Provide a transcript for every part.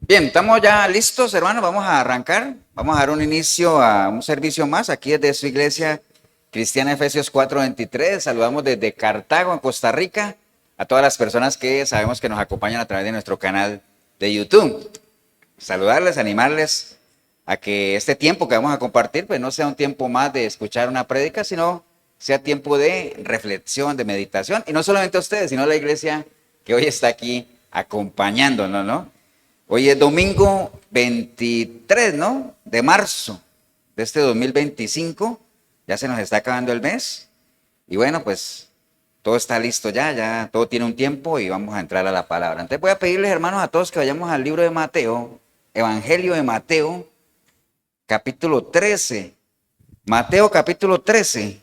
Bien, estamos ya listos, hermanos. Vamos a arrancar. Vamos a dar un inicio a un servicio más aquí desde su iglesia cristiana Efesios 4:23. Saludamos desde Cartago, en Costa Rica, a todas las personas que sabemos que nos acompañan a través de nuestro canal de YouTube. Saludarles, animarles a que este tiempo que vamos a compartir, pues no sea un tiempo más de escuchar una prédica, sino sea tiempo de reflexión, de meditación. Y no solamente a ustedes, sino a la iglesia que hoy está aquí acompañándonos, ¿no? Hoy es domingo 23, ¿no? De marzo de este 2025. Ya se nos está acabando el mes. Y bueno, pues todo está listo ya todo tiene un tiempo y vamos a entrar a la palabra. Entonces voy a pedirles, hermanos, a todos que vayamos al libro de Mateo, Evangelio de Mateo, capítulo 13. Mateo, capítulo 13.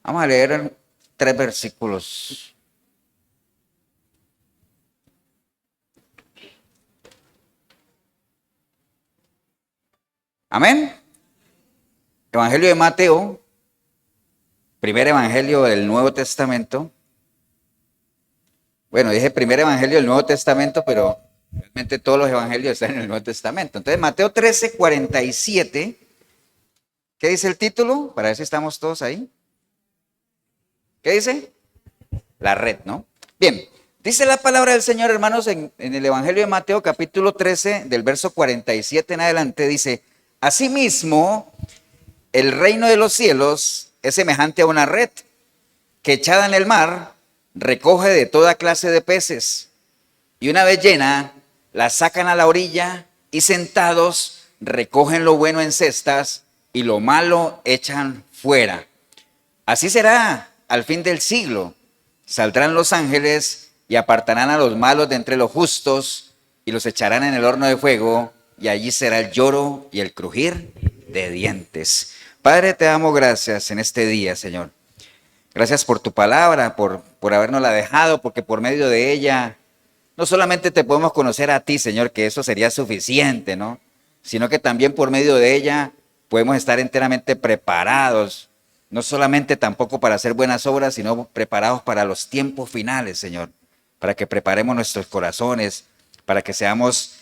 Vamos a leer 3 versículos. Amén. Evangelio de Mateo, primer evangelio del Nuevo Testamento. Bueno, dije primer evangelio del Nuevo Testamento, pero realmente todos los evangelios están en el Nuevo Testamento. Entonces, Mateo 13:47. ¿Qué dice el título? Para ver si estamos todos ahí. ¿Qué dice? La red, ¿no? Bien, dice la palabra del Señor, hermanos, en el Evangelio de Mateo, capítulo 13, del verso 47 en adelante, dice: Asimismo, el reino de los cielos es semejante a una red que echada en el mar recoge de toda clase de peces, y una vez llena, la sacan a la orilla y sentados recogen lo bueno en cestas y lo malo echan fuera. Así será al fin del siglo. Saldrán los ángeles y apartarán a los malos de entre los justos y los echarán en el horno de fuego, y allí será el lloro y el crujir de dientes. Padre, te damos gracias en este día, Señor. Gracias por tu palabra, por habernos la dejado, porque por medio de ella no solamente te podemos conocer a ti, Señor, que eso sería suficiente, ¿no? Sino que también por medio de ella podemos estar enteramente preparados, no solamente tampoco para hacer buenas obras, sino preparados para los tiempos finales, Señor, para que preparemos nuestros corazones, para que seamos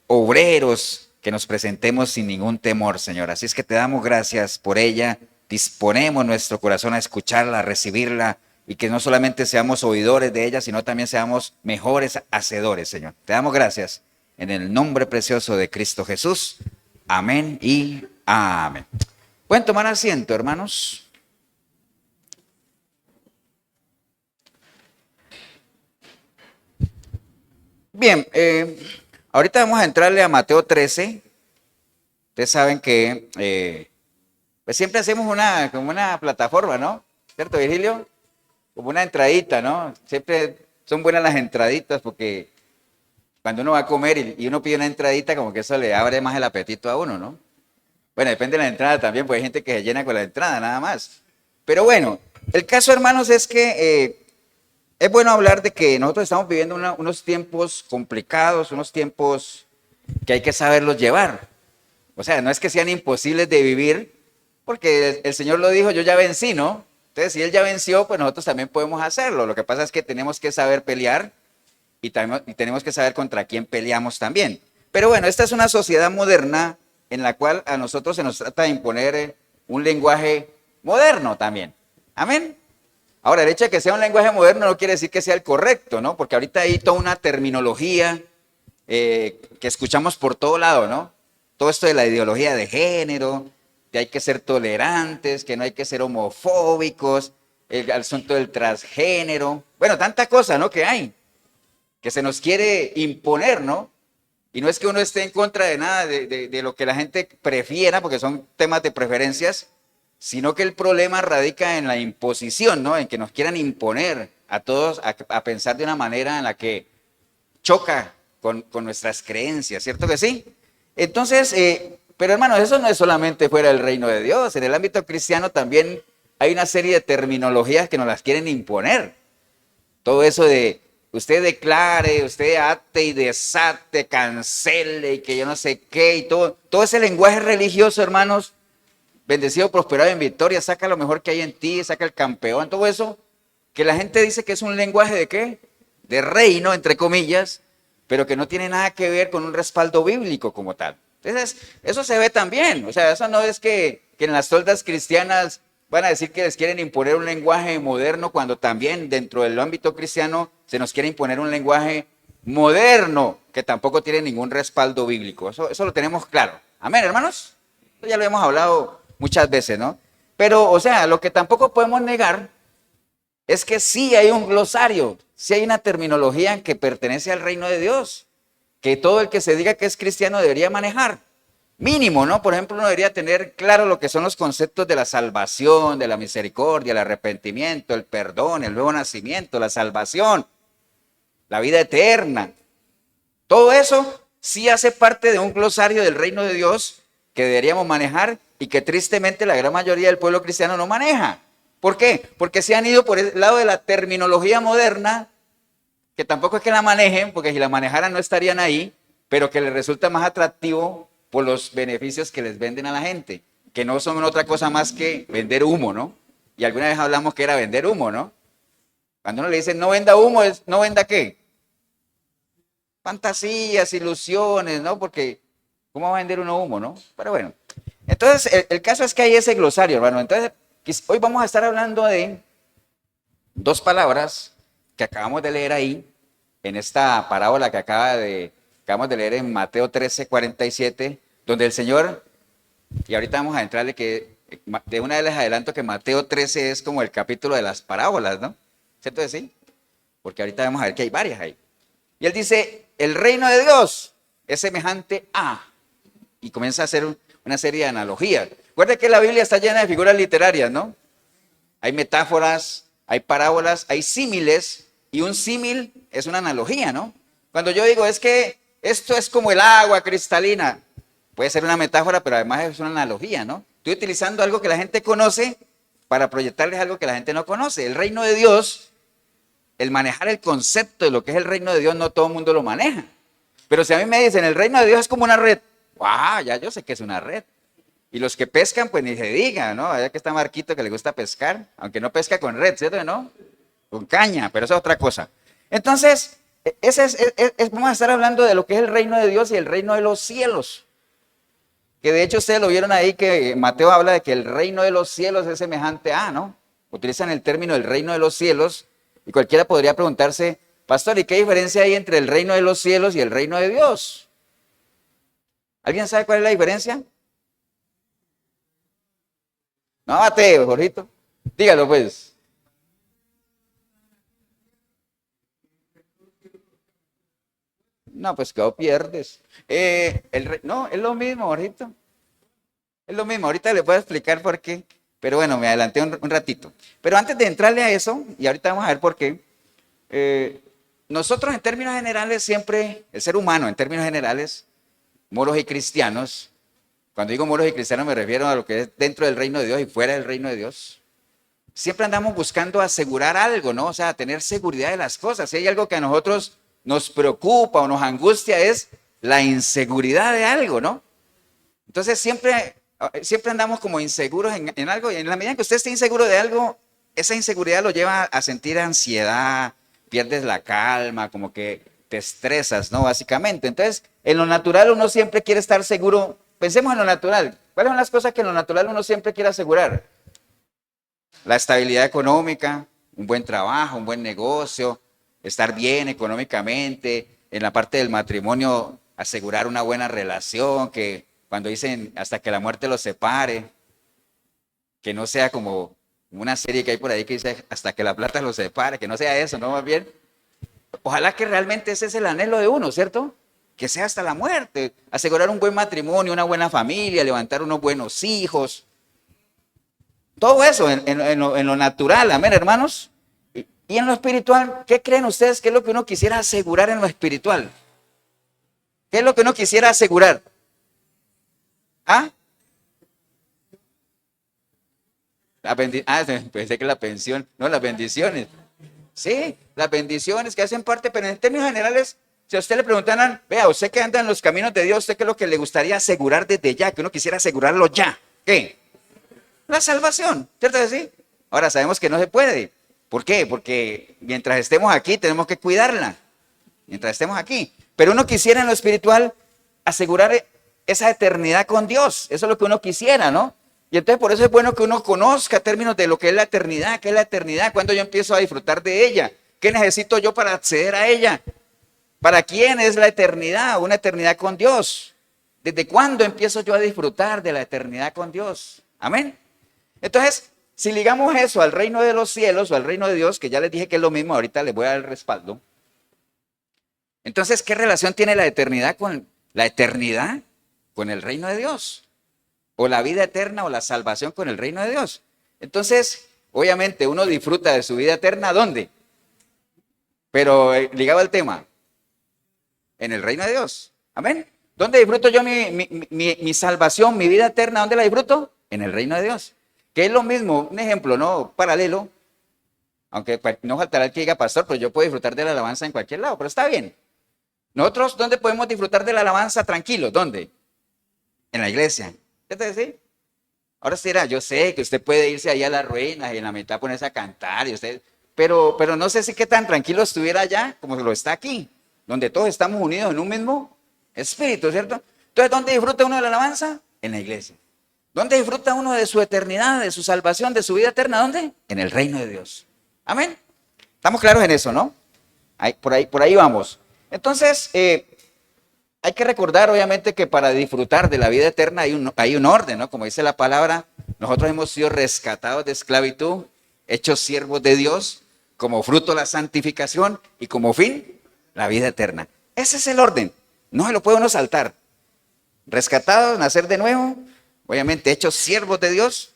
obreros, que nos presentemos sin ningún temor, Señor. Así es que te damos gracias por ella, disponemos nuestro corazón a escucharla, a recibirla, y que no solamente seamos oidores de ella, sino también seamos mejores hacedores, Señor. Te damos gracias en el nombre precioso de Cristo Jesús. Amén y amén. Pueden tomar asiento, hermanos. Bien, ahorita vamos a entrarle a Mateo 13. Ustedes saben que pues siempre hacemos como una plataforma, ¿no? ¿Cierto, Virgilio? Como una entradita, ¿no? Siempre son buenas las entraditas porque cuando uno va a comer y uno pide una entradita, como que eso le abre más el apetito a uno, ¿no? Bueno, depende de la entrada también, porque hay gente que se llena con la entrada, nada más. Pero bueno, el caso, hermanos, es que es bueno hablar de que nosotros estamos viviendo unos tiempos complicados, unos tiempos que hay que saberlos llevar. O sea, no es que sean imposibles de vivir, porque el Señor lo dijo, yo ya vencí, ¿no? Entonces, si Él ya venció, pues nosotros también podemos hacerlo. Lo que pasa es que tenemos que saber pelear y tenemos que saber contra quién peleamos también. Pero bueno, esta es una sociedad moderna en la cual a nosotros se nos trata de imponer un lenguaje moderno también. Amén. Ahora, el hecho de que sea un lenguaje moderno no quiere decir que sea el correcto, ¿no? Porque ahorita hay toda una terminología que escuchamos por todo lado, ¿no? Todo esto de la ideología de género, que hay que ser tolerantes, que no hay que ser homofóbicos, el asunto del transgénero, bueno, tanta cosa, ¿no? Que hay, que se nos quiere imponer, ¿no? Y no es que uno esté en contra de nada de lo que la gente prefiera, porque son temas de preferencias, sino que el problema radica en la imposición, ¿no? En que nos quieran imponer a todos a pensar de una manera en la que choca con nuestras creencias, ¿cierto que sí? Entonces, pero hermanos, eso no es solamente fuera del reino de Dios, en el ámbito cristiano también hay una serie de terminologías que nos las quieren imponer. Todo eso de usted declare, usted ate y desate, cancele y que yo no sé qué y todo ese lenguaje religioso, hermanos, bendecido, prosperado en victoria, saca lo mejor que hay en ti, saca el campeón, todo eso, que la gente dice que es un lenguaje de ¿qué? De reino, entre comillas, pero que no tiene nada que ver con un respaldo bíblico como tal. Entonces, eso se ve también, o sea, eso no es que en las toldas cristianas van a decir que les quieren imponer un lenguaje moderno cuando también dentro del ámbito cristiano se nos quiere imponer un lenguaje moderno que tampoco tiene ningún respaldo bíblico. Eso lo tenemos claro. Amén, hermanos. Esto ya lo hemos hablado muchas veces, ¿no? Pero, o sea, lo que tampoco podemos negar es que sí hay un glosario, sí hay una terminología que pertenece al reino de Dios, que todo el que se diga que es cristiano debería manejar. Mínimo, ¿no? Por ejemplo, uno debería tener claro lo que son los conceptos de la salvación, de la misericordia, el arrepentimiento, el perdón, el nuevo nacimiento, la salvación, la vida eterna. Todo eso sí hace parte de un glosario del reino de Dios que deberíamos manejar y que tristemente la gran mayoría del pueblo cristiano no maneja. ¿Por qué? Porque se han ido por el lado de la terminología moderna, que tampoco es que la manejen, porque si la manejaran no estarían ahí, pero que les resulta más atractivo por los beneficios que les venden a la gente, que no son otra cosa más que vender humo, ¿no? Y alguna vez hablamos que era vender humo, ¿no? Cuando uno le dice no venda humo, ¿no venda qué? Fantasías, ilusiones, ¿no? Porque ¿cómo va a vender uno humo, no? Pero bueno, entonces el caso es que hay ese glosario, hermano. Entonces, hoy vamos a estar hablando de dos palabras que acabamos de leer ahí, en esta parábola que acabamos de leer en Mateo 13:47, donde el Señor, y ahorita vamos a entrarle que de una vez les adelanto que Mateo 13 es como el capítulo de las parábolas, ¿no? ¿Cierto que sí? Porque ahorita vamos a ver que hay varias ahí. Y él dice, el reino de Dios es semejante a, y comienza a hacer una serie de analogías. Recuerda que la Biblia está llena de figuras literarias, ¿no? Hay metáforas, hay parábolas, hay símiles, y un símil es una analogía, ¿no? Cuando yo digo, es que esto es como el agua cristalina, puede ser una metáfora, pero además es una analogía, ¿no? Estoy utilizando algo que la gente conoce para proyectarles algo que la gente no conoce. El reino de Dios, el manejar el concepto de lo que es el reino de Dios, no todo el mundo lo maneja. Pero si a mí me dicen, el reino de Dios es como una red, ¡wow! Ya yo sé que es una red. Y los que pescan, pues ni se diga, ¿no? Allá que está Marquito que le gusta pescar, aunque no pesca con red, ¿cierto? ¿No? Con caña, pero eso es otra cosa. Entonces, vamos a estar hablando de lo que es el reino de Dios y el reino de los cielos. Que de hecho ustedes lo vieron ahí que Mateo habla de que el reino de los cielos es semejante a, ¿no? Utilizan el término del reino de los cielos y cualquiera podría preguntarse, pastor, ¿y qué diferencia hay entre el reino de los cielos y el reino de Dios? ¿Alguien sabe cuál es la diferencia? No, Mateo, Jorgito. Dígalo pues. No, pues que pierdes. No, es lo mismo, Jorgito. Es lo mismo. Ahorita le puedo explicar por qué. Pero bueno, me adelanté un ratito. Pero antes de entrarle a eso, y ahorita vamos a ver por qué, nosotros en términos generales siempre, el ser humano en términos generales, moros y cristianos, cuando digo moros y cristianos me refiero a lo que es dentro del reino de Dios y fuera del reino de Dios, siempre andamos buscando asegurar algo, ¿no? O sea, tener seguridad de las cosas. Si hay algo que a nosotros nos preocupa o nos angustia es la inseguridad de algo, ¿no? Entonces siempre andamos como inseguros en algo y en la medida en que usted esté inseguro de algo, esa inseguridad lo lleva a sentir ansiedad, pierdes la calma, como que te estresas, ¿no? Básicamente. Entonces, en lo natural uno siempre quiere estar seguro. Pensemos en lo natural. ¿Cuáles son las cosas que en lo natural uno siempre quiere asegurar? La estabilidad económica, un buen trabajo, un buen negocio, estar bien económicamente, en la parte del matrimonio, asegurar una buena relación, que cuando dicen hasta que la muerte los separe, que no sea como una serie que hay por ahí que dice hasta que la plata los separe, que no sea eso, ¿no? Más bien, ojalá que realmente ese es el anhelo de uno, ¿cierto? Que sea hasta la muerte, asegurar un buen matrimonio, una buena familia, levantar unos buenos hijos, todo eso en lo natural, amén, hermanos. Y en lo espiritual, ¿qué creen ustedes que es lo que uno quisiera asegurar en lo espiritual? ¿Qué es lo que uno quisiera asegurar? ¿Ah? Pensé que la pensión, no, las bendiciones. Sí, las bendiciones que hacen parte, pero en términos generales, si a usted le preguntaran, vea, usted que anda en los caminos de Dios, ¿usted qué es lo que le gustaría asegurar desde ya? Que uno quisiera asegurarlo ya. ¿Qué? La salvación, ¿cierto que sí? Ahora sabemos que no se puede. ¿Por qué? Porque mientras estemos aquí tenemos que cuidarla. Mientras estemos aquí. Pero uno quisiera en lo espiritual asegurar esa eternidad con Dios. Eso es lo que uno quisiera, ¿no? Y entonces por eso es bueno que uno conozca términos de lo que es la eternidad, qué es la eternidad, cuándo yo empiezo a disfrutar de ella, qué necesito yo para acceder a ella. ¿Para quién es la eternidad? Una eternidad con Dios. ¿Desde cuándo empiezo yo a disfrutar de la eternidad con Dios? Amén. Entonces, si ligamos eso al reino de los cielos o al reino de Dios, que ya les dije que es lo mismo, ahorita les voy a dar el respaldo. Entonces, ¿qué relación tiene la eternidad con el reino de Dios? O la vida eterna o la salvación con el reino de Dios. Entonces, obviamente uno disfruta de su vida eterna, ¿dónde? Pero ligado al tema, en el reino de Dios. Amén. ¿Dónde disfruto yo mi salvación, mi vida eterna? ¿Dónde la disfruto? En el reino de Dios. Que es lo mismo, un ejemplo, ¿no? Paralelo. Aunque no faltará el que diga, pastor, pero yo puedo disfrutar de la alabanza en cualquier lado, pero está bien. Nosotros, ¿dónde podemos disfrutar de la alabanza tranquilos? ¿Dónde? En la iglesia. ¿Qué te decís? Ahora sí, yo sé que usted puede irse ahí a las ruinas y en la mitad ponerse a cantar, y usted, pero no sé si qué tan tranquilo estuviera allá como lo está aquí, donde todos estamos unidos en un mismo espíritu, ¿cierto? Entonces, ¿dónde disfruta uno de la alabanza? En la iglesia. ¿Dónde disfruta uno de su eternidad, de su salvación, de su vida eterna? ¿Dónde? En el reino de Dios. Amén. Estamos claros en eso, ¿no? Por ahí vamos. Entonces, hay que recordar, obviamente, que para disfrutar de la vida eterna hay un orden, ¿no? Como dice la palabra, nosotros hemos sido rescatados de esclavitud, hechos siervos de Dios, como fruto la santificación y como fin, la vida eterna. Ese es el orden. No se lo puede uno saltar. Rescatados, nacer de nuevo, obviamente hechos siervos de Dios,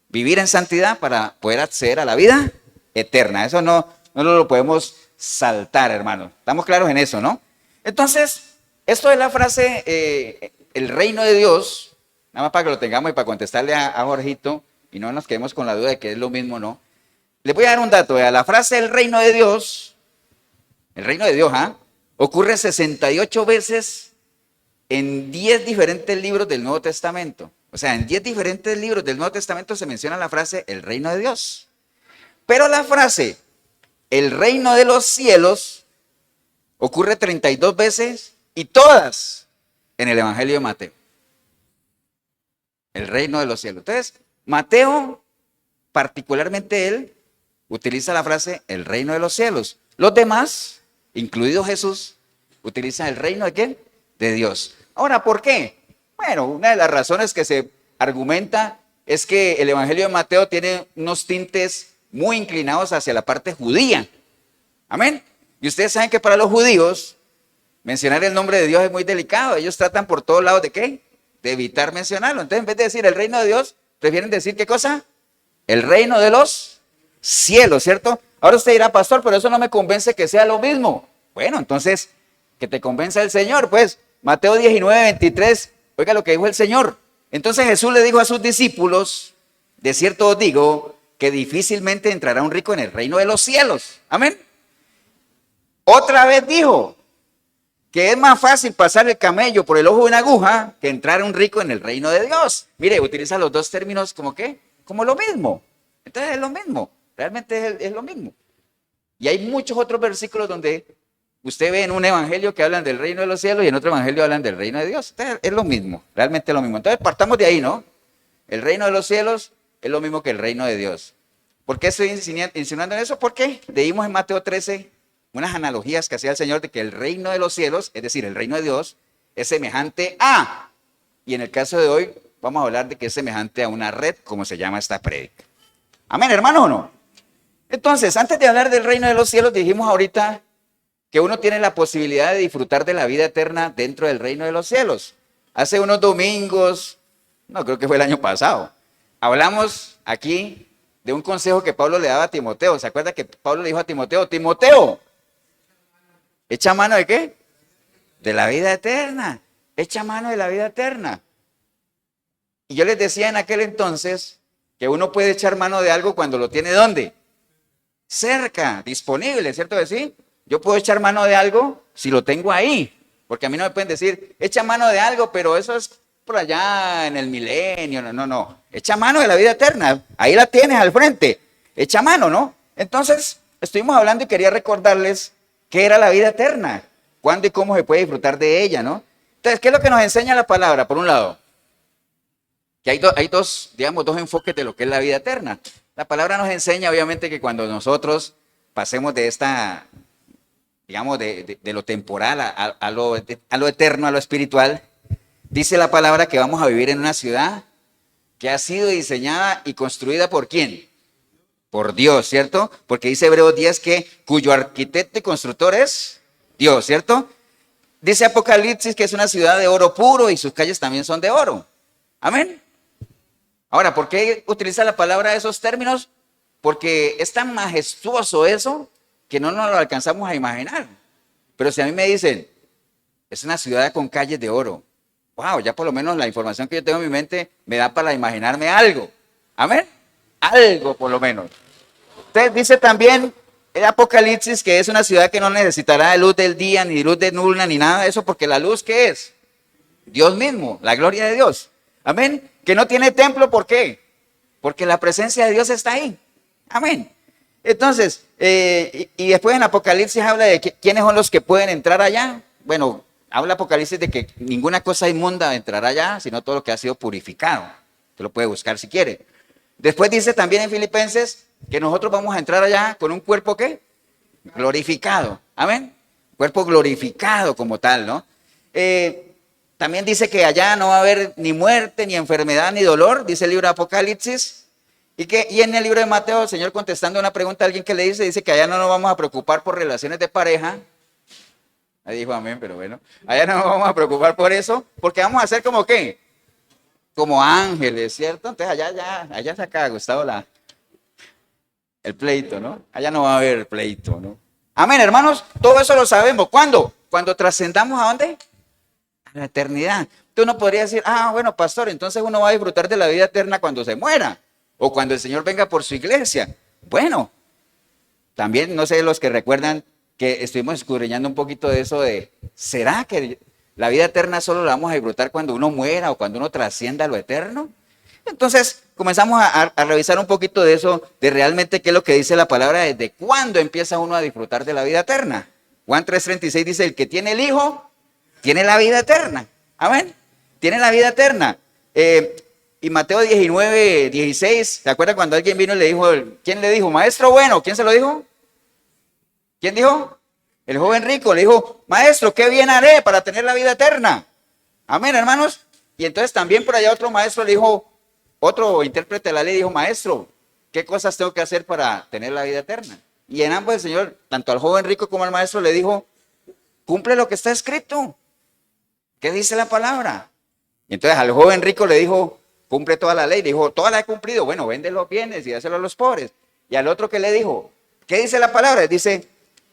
vivir en santidad para poder acceder a la vida eterna. Eso no lo podemos saltar, hermano. Estamos claros en eso, ¿no? Entonces, esto es la frase, el reino de Dios, nada más para que lo tengamos y para contestarle a Jorgito, y no nos quedemos con la duda de que es lo mismo, ¿no? Les voy a dar un dato, la frase el reino de Dios, ocurre 68 veces en 10 diferentes libros del Nuevo Testamento. O sea, en 10 diferentes libros del Nuevo Testamento se menciona la frase el reino de Dios. Pero la frase el reino de los cielos ocurre 32 veces y todas en el Evangelio de Mateo. El reino de los cielos. Entonces, Mateo, particularmente él, utiliza la frase el reino de los cielos. Los demás, incluido Jesús, utilizan el reino de ¿quién? De Dios. Ahora, ¿por qué? Bueno, una de las razones que se argumenta es que el Evangelio de Mateo tiene unos tintes muy inclinados hacia la parte judía. Amén. Y ustedes saben que para los judíos mencionar el nombre de Dios es muy delicado. Ellos tratan por todos lados de ¿qué? De evitar mencionarlo. Entonces, en vez de decir el reino de Dios, prefieren decir ¿qué cosa? El reino de los cielos, ¿cierto? Ahora usted dirá, pastor, pero eso no me convence que sea lo mismo. Bueno, entonces, que te convenza el Señor, pues. Mateo 19:23, oiga lo que dijo el Señor. Entonces Jesús le dijo a sus discípulos, de cierto os digo, que difícilmente entrará un rico en el reino de los cielos. Amén. Otra vez dijo que es más fácil pasar el camello por el ojo de una aguja que entrar un rico en el reino de Dios. Mire, utiliza los dos términos como ¿qué? Como lo mismo. Entonces es lo mismo, realmente es lo mismo. Y hay muchos otros versículos donde usted ve en un evangelio que hablan del reino de los cielos y en otro evangelio hablan del reino de Dios. Entonces es lo mismo, realmente es lo mismo. Entonces partamos de ahí, ¿no? El reino de los cielos es lo mismo que el reino de Dios. ¿Por qué estoy insinuando en eso? Porque leímos en Mateo 13 unas analogías que hacía el Señor de que el reino de los cielos, es decir, el reino de Dios, es semejante a, y en el caso de hoy vamos a hablar de que es semejante a una red, como se llama esta prédica. Amén, hermanos, ¿o no? Entonces, antes de hablar del reino de los cielos, dijimos ahorita que uno tiene la posibilidad de disfrutar de la vida eterna dentro del reino de los cielos. Hace unos domingos, no creo que fue el año pasado, hablamos aquí de un consejo que Pablo le daba a Timoteo. ¿Se acuerda que Pablo le dijo a Timoteo, Timoteo, echa mano de qué? De la vida eterna. Echa mano de la vida eterna. Y yo les decía en aquel entonces que uno puede echar mano de algo cuando lo tiene ¿dónde? Cerca, disponible, ¿cierto que sí? Yo puedo echar mano de algo si lo tengo ahí. Porque a mí no me pueden decir, echa mano de algo, pero eso es por allá en el milenio, no, no, no. Echa mano de la vida eterna, ahí la tienes al frente, echa mano, ¿no? Entonces, estuvimos hablando y quería recordarles qué era la vida eterna, cuándo y cómo se puede disfrutar de ella, ¿no? Entonces, ¿qué es lo que nos enseña la palabra? Por un lado, que hay dos, digamos, dos enfoques de lo que es la vida eterna. La palabra nos enseña, obviamente, que cuando nosotros pasemos de esta, digamos, de lo temporal a lo eterno, a lo espiritual, dice la palabra que vamos a vivir en una ciudad que ha sido diseñada y construida ¿por quién? Por Dios, ¿cierto? Porque dice Hebreos 10 que cuyo arquitecto y constructor es Dios, ¿cierto? Dice Apocalipsis que es una ciudad de oro puro y sus calles también son de oro. Amén. Ahora, ¿por qué utiliza la palabra esos términos? Porque es tan majestuoso eso que no nos lo alcanzamos a imaginar. Pero si a mí me dicen, es una ciudad con calles de oro, wow, ya por lo menos la información que yo tengo en mi mente me da para imaginarme algo. Amén. Algo por lo menos. Entonces dice también el Apocalipsis que es una ciudad que no necesitará de luz del día, ni luz de luna, ni nada de eso, porque la luz, ¿qué es? Dios mismo, la gloria de Dios. Amén. Que no tiene templo, ¿por qué? Porque la presencia de Dios está ahí. Amén. Entonces, y después en Apocalipsis habla de quiénes son los que pueden entrar allá. Bueno, habla Apocalipsis de que ninguna cosa inmunda entrará allá, sino todo lo que ha sido purificado. Usted lo puede buscar si quiere. Después dice también en Filipenses que nosotros vamos a entrar allá con un cuerpo, ¿qué? Glorificado. Amén. Cuerpo glorificado como tal, ¿no? También dice que allá no va a haber ni muerte, ni enfermedad, ni dolor, dice el libro de Apocalipsis. Y en el libro de Mateo, el Señor contestando una pregunta a alguien que le dice que allá no nos vamos a preocupar por relaciones de pareja. Ahí dijo amén, pero bueno, allá no nos vamos a preocupar por eso, porque vamos a ser como ¿qué? Como ángeles, ¿cierto? Entonces allá se acaba Gustavo el pleito, ¿no? Allá no va a haber pleito, ¿no? Amén, hermanos, todo eso lo sabemos. ¿Cuándo? Cuando trascendamos ¿a dónde? A la eternidad. Tú no podrías decir, bueno, pastor, entonces uno va a disfrutar de la vida eterna cuando se muera o cuando el Señor venga por su iglesia. Bueno, también no sé los que recuerdan que estuvimos escudriñando un poquito de eso de, ¿será que la vida eterna solo la vamos a disfrutar cuando uno muera o cuando uno trascienda a lo eterno? Entonces comenzamos a revisar un poquito de eso, de realmente qué es lo que dice la palabra, desde cuándo empieza uno a disfrutar de la vida eterna. Juan 3:36 dice, el que tiene el Hijo, tiene la vida eterna. Amén. Tiene la vida eterna. Y Mateo 19:16, ¿se acuerdan cuando alguien vino y le dijo, ¿quién le dijo? Maestro bueno, ¿quién se lo dijo? ¿Quién dijo? El joven rico le dijo, maestro, ¿qué bien haré para tener la vida eterna? Amén, hermanos. Y entonces también por allá otro maestro le dijo, otro intérprete de la ley dijo, maestro, ¿qué cosas tengo que hacer para tener la vida eterna? Y en ambos el Señor, tanto al joven rico como al maestro, le dijo, cumple lo que está escrito. ¿Qué dice la palabra? Y entonces al joven rico le dijo, cumple toda la ley. Le dijo, toda la he cumplido. Bueno, vende los bienes y dáselo a los pobres. Y al otro que le dijo, ¿qué dice la palabra? Dice,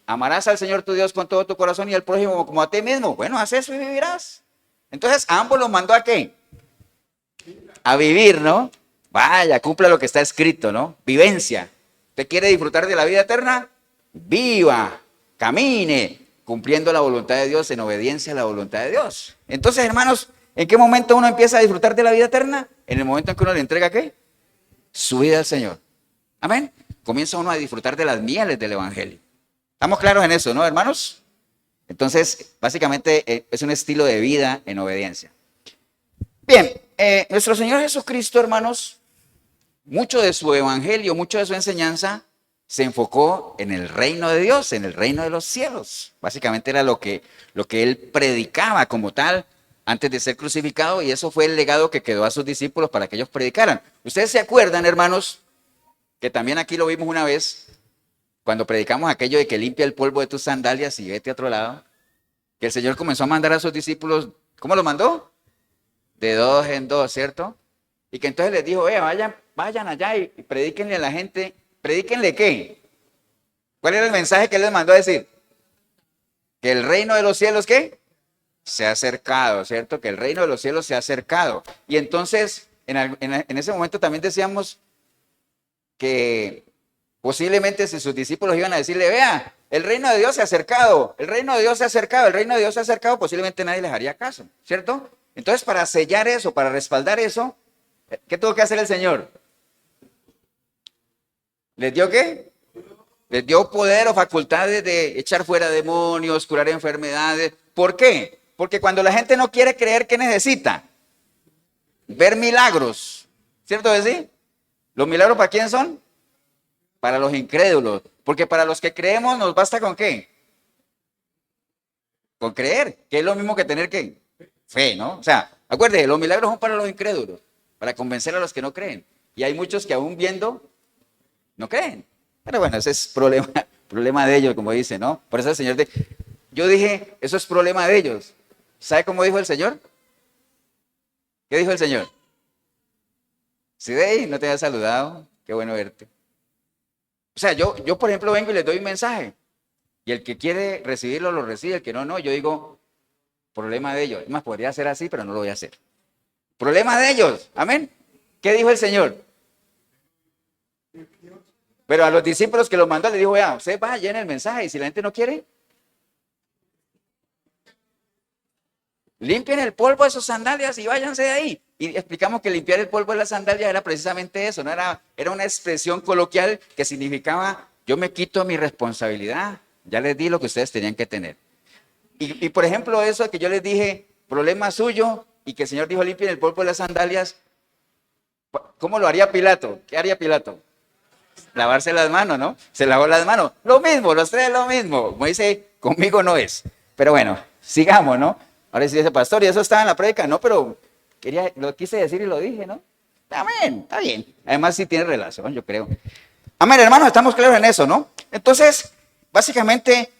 amarás al Señor tu Dios con todo tu corazón y al prójimo como a ti mismo. Bueno, haz eso y vivirás. Entonces a ambos los mandó ¿a qué? A vivir, ¿no? Vaya, cumpla lo que está escrito, ¿no? Vivencia. ¿Usted quiere disfrutar de la vida eterna? Viva, camine, cumpliendo la voluntad de Dios, en obediencia a la voluntad de Dios. Entonces, hermanos, ¿en qué momento uno empieza a disfrutar de la vida eterna? En el momento en que uno le entrega ¿qué? Su vida al Señor. Amén. Comienza uno a disfrutar de las mieles del Evangelio. ¿Estamos claros en eso, no, hermanos? Entonces, básicamente es un estilo de vida en obediencia. Bien, nuestro Señor Jesucristo, hermanos, mucho de su evangelio, mucho de su enseñanza se enfocó en el reino de Dios, en el reino de los cielos. Básicamente era lo que él predicaba como tal antes de ser crucificado, y eso fue el legado que quedó a sus discípulos para que ellos predicaran. Ustedes se acuerdan, hermanos, que también aquí lo vimos una vez, cuando predicamos aquello de que limpia el polvo de tus sandalias y vete a otro lado, que el Señor comenzó a mandar a sus discípulos, ¿cómo lo mandó? De dos en dos, ¿cierto? Y que entonces les dijo, vayan allá y predíquenle a la gente. ¿Predíquenle qué? ¿Cuál era el mensaje que él les mandó a decir? Que el reino de los cielos, ¿qué? Se ha acercado, ¿cierto? Que el reino de los cielos se ha acercado. Y entonces, en ese momento también decíamos que posiblemente si sus discípulos iban a decirle, vea, el reino de Dios se ha acercado, el reino de Dios se ha acercado, el reino de Dios se ha acercado, posiblemente nadie les haría caso, ¿cierto? Entonces, para sellar eso, para respaldar eso, ¿qué tuvo que hacer el Señor? ¿Les dio qué? Les dio poder o facultades de echar fuera demonios, curar enfermedades. ¿Por qué? Porque cuando la gente no quiere creer, ¿qué necesita? Ver milagros. ¿Cierto que sí? ¿Los milagros para quién son? Para los incrédulos. Porque para los que creemos nos basta con qué? Con creer, que es lo mismo que tener que fe, ¿no? O sea, acuérdate, los milagros son para los incrédulos, para convencer a los que no creen. Y hay muchos que aún viendo, no creen. Pero bueno, ese es problema de ellos, como dice, ¿no? Por eso el Señor, yo dije, eso es problema de ellos. ¿Sabe cómo dijo el Señor? ¿Qué dijo el Señor? Si de ahí no te había saludado, qué bueno verte. O sea, yo por ejemplo vengo y les doy un mensaje. Y el que quiere recibirlo, lo recibe. El que no, no. Yo digo, problema de ellos. Es más, podría ser así, pero no lo voy a hacer. Problema de ellos. Amén. ¿Qué dijo el Señor? Pero a los discípulos que los mandó, le dijo, vea, usted va, llena el mensaje. Y si la gente no quiere, limpien el polvo de sus sandalias y váyanse de ahí. Y explicamos que limpiar el polvo de las sandalias era precisamente eso. No era una expresión coloquial que significaba, yo me quito mi responsabilidad. Ya les di lo que ustedes tenían que tener. Y por ejemplo, eso que yo les dije, problema suyo, y que el Señor dijo, limpien el polvo de las sandalias. ¿Cómo lo haría Pilato? ¿Qué haría Pilato? Lavarse las manos, ¿no? Se lavó las manos. Lo mismo, los tres lo mismo. Como dice, conmigo no es. Pero bueno, sigamos, ¿no? Ahora sí dice, pastor, y eso estaba en la prédica. No, pero lo quise decir y lo dije, ¿no? Amén, está bien. Además sí tiene relación, yo creo. Amén, hermanos, estamos claros en eso, ¿no? Entonces, básicamente,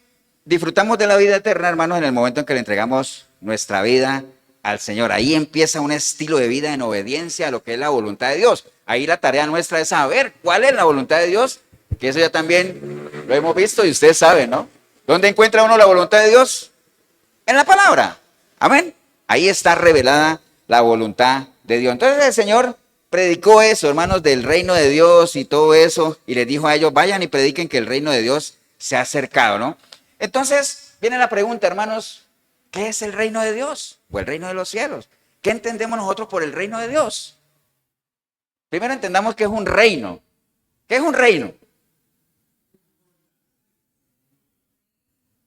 disfrutamos de la vida eterna, hermanos, en el momento en que le entregamos nuestra vida al Señor. Ahí empieza un estilo de vida en obediencia a lo que es la voluntad de Dios. Ahí la tarea nuestra es saber cuál es la voluntad de Dios, que eso ya también lo hemos visto y ustedes saben, ¿no? ¿Dónde encuentra uno la voluntad de Dios? En la palabra. Amén. Ahí está revelada la voluntad de Dios. Entonces el Señor predicó eso, hermanos, del reino de Dios y todo eso, y les dijo a ellos, vayan y prediquen que el reino de Dios se ha acercado, ¿no? Entonces viene la pregunta, hermanos, ¿qué es el reino de Dios? O el reino de los cielos. ¿Qué entendemos nosotros por el reino de Dios? Primero entendamos que es un reino. ¿Qué es un reino?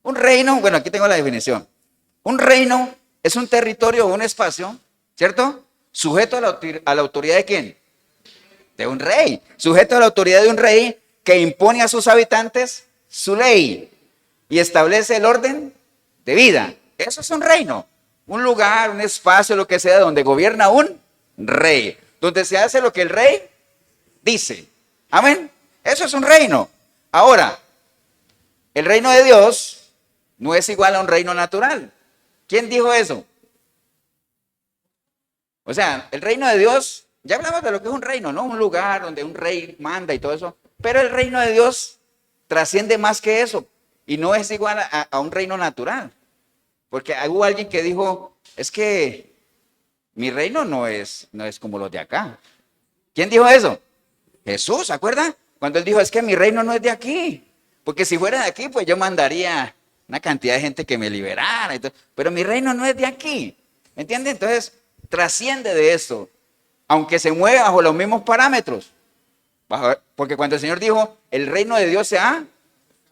Un reino, bueno, aquí tengo la definición. Un reino es un territorio o un espacio, ¿cierto? Sujeto a la autoridad de ¿quién? De un rey. Sujeto a la autoridad de un rey que impone a sus habitantes su ley y establece el orden de vida. Eso es un reino. Un lugar, un espacio, lo que sea, donde gobierna un rey. Donde se hace lo que el rey dice. Amén. Eso es un reino. Ahora, el reino de Dios no es igual a un reino natural. ¿Quién dijo eso? O sea, el reino de Dios, ya hablamos de lo que es un reino, ¿no? Un lugar donde un rey manda y todo eso. Pero el reino de Dios trasciende más que eso. Y no es igual a un reino natural. Porque hubo alguien que dijo, es que mi reino no es como los de acá. ¿Quién dijo eso? Jesús, ¿se acuerda? Cuando él dijo, es que mi reino no es de aquí. Porque si fuera de aquí, pues yo mandaría una cantidad de gente que me liberara. Pero mi reino no es de aquí. ¿Me entiende? Entonces, trasciende de eso. Aunque se mueve bajo los mismos parámetros. Porque cuando el Señor dijo, el reino de Dios se ha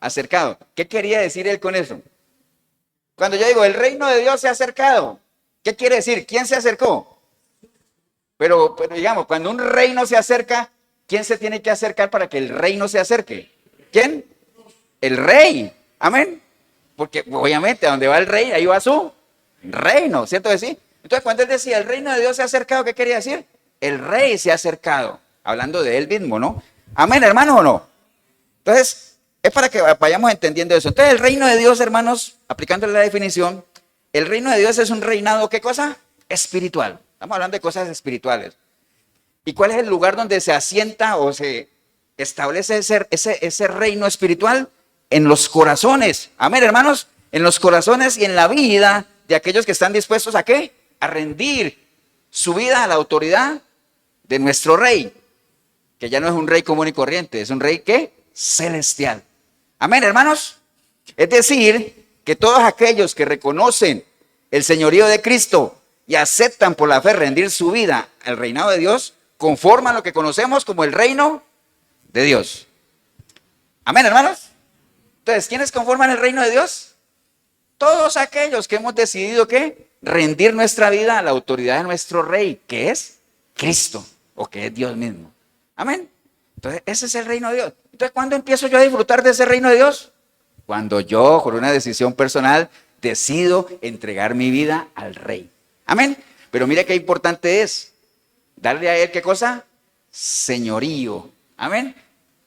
acercado. ¿Qué quería decir él con eso? Cuando yo digo, el reino de Dios se ha acercado, ¿qué quiere decir? ¿Quién se acercó? Pero digamos, cuando un reino se acerca, ¿quién se tiene que acercar para que el reino se acerque? ¿Quién? El rey. Amén. Porque obviamente a donde va el rey, ahí va su reino, ¿cierto que sí? Entonces cuando él decía, el reino de Dios se ha acercado, ¿qué quería decir? El rey se ha acercado. Hablando de él mismo, ¿no? Amén, hermanos, ¿o no? Entonces, es para que vayamos entendiendo eso. Entonces, el reino de Dios, hermanos, aplicándole la definición, el reino de Dios es un reinado, ¿qué cosa? Espiritual. Estamos hablando de cosas espirituales. ¿Y cuál es el lugar donde se asienta o se establece ese reino espiritual? En los corazones. Amén, hermanos. En los corazones y en la vida de aquellos que están dispuestos a ¿qué? A rendir su vida a la autoridad de nuestro rey. Que ya no es un rey común y corriente, es un rey ¿qué? Celestial. Amén, hermanos. Es decir, que todos aquellos que reconocen el señorío de Cristo y aceptan por la fe rendir su vida al reinado de Dios, conforman lo que conocemos como el reino de Dios. Amén, hermanos. Entonces, ¿quiénes conforman el reino de Dios? Todos aquellos que hemos decidido que rendir nuestra vida a la autoridad de nuestro rey, que es Cristo, o que es Dios mismo. Amén. Entonces, ese es el reino de Dios. Entonces, ¿cuándo empiezo yo a disfrutar de ese reino de Dios? Cuando yo, con una decisión personal, decido entregar mi vida al rey. Amén. Pero mire qué importante es darle a él, ¿qué cosa? Señorío. Amén.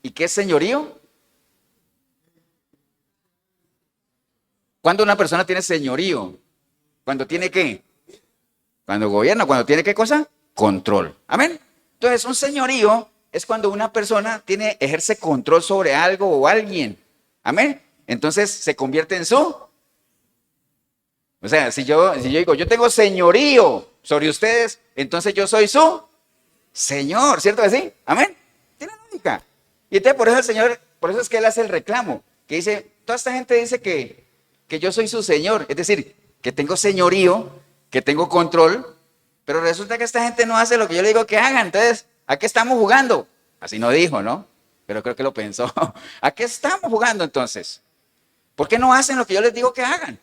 ¿Y qué es señorío? ¿Cuándo una persona tiene señorío? ¿Cuándo tiene qué? Cuando gobierna. ¿Cuándo tiene qué cosa? Control. Amén. Entonces, un señorío es cuando una persona ejerce control sobre algo o alguien. Amén. Entonces, se convierte en su. O sea, si yo digo, yo tengo señorío sobre ustedes, entonces yo soy su Señor, ¿cierto que sí? Amén. Tiene lógica. Y entonces por eso el Señor, por eso es que Él hace el reclamo, que dice, toda esta gente dice que yo soy su Señor, es decir, que tengo señorío, que tengo control, pero resulta que esta gente no hace lo que yo le digo que hagan, entonces, ¿a qué estamos jugando? Así no dijo, ¿no? Pero creo que lo pensó. ¿A qué estamos jugando entonces? ¿Por qué no hacen lo que yo les digo que hagan?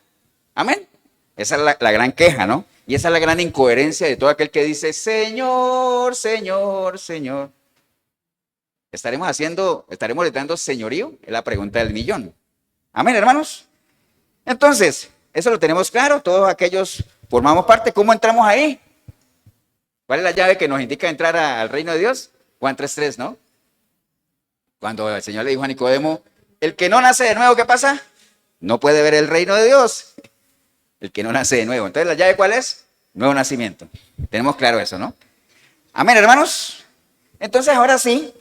Amén. Esa es la gran queja, ¿no? Y esa es la gran incoherencia de todo aquel que dice, Señor, Señor, Señor. ¿Estaremos le dando señorío? Es la pregunta del millón. Amén, hermanos. Entonces, eso lo tenemos claro, todos aquellos formamos parte. ¿Cómo entramos ahí? ¿Cuál es la llave que nos indica entrar al reino de Dios? Juan 3:3, ¿no? Cuando el Señor le dijo a Nicodemo, el que no nace de nuevo, ¿qué pasa? No puede ver el reino de Dios. El que no nace de nuevo. Entonces, ¿la llave cuál es? Nuevo nacimiento. Tenemos claro eso, ¿no? Amén, hermanos. Entonces, ahora sí,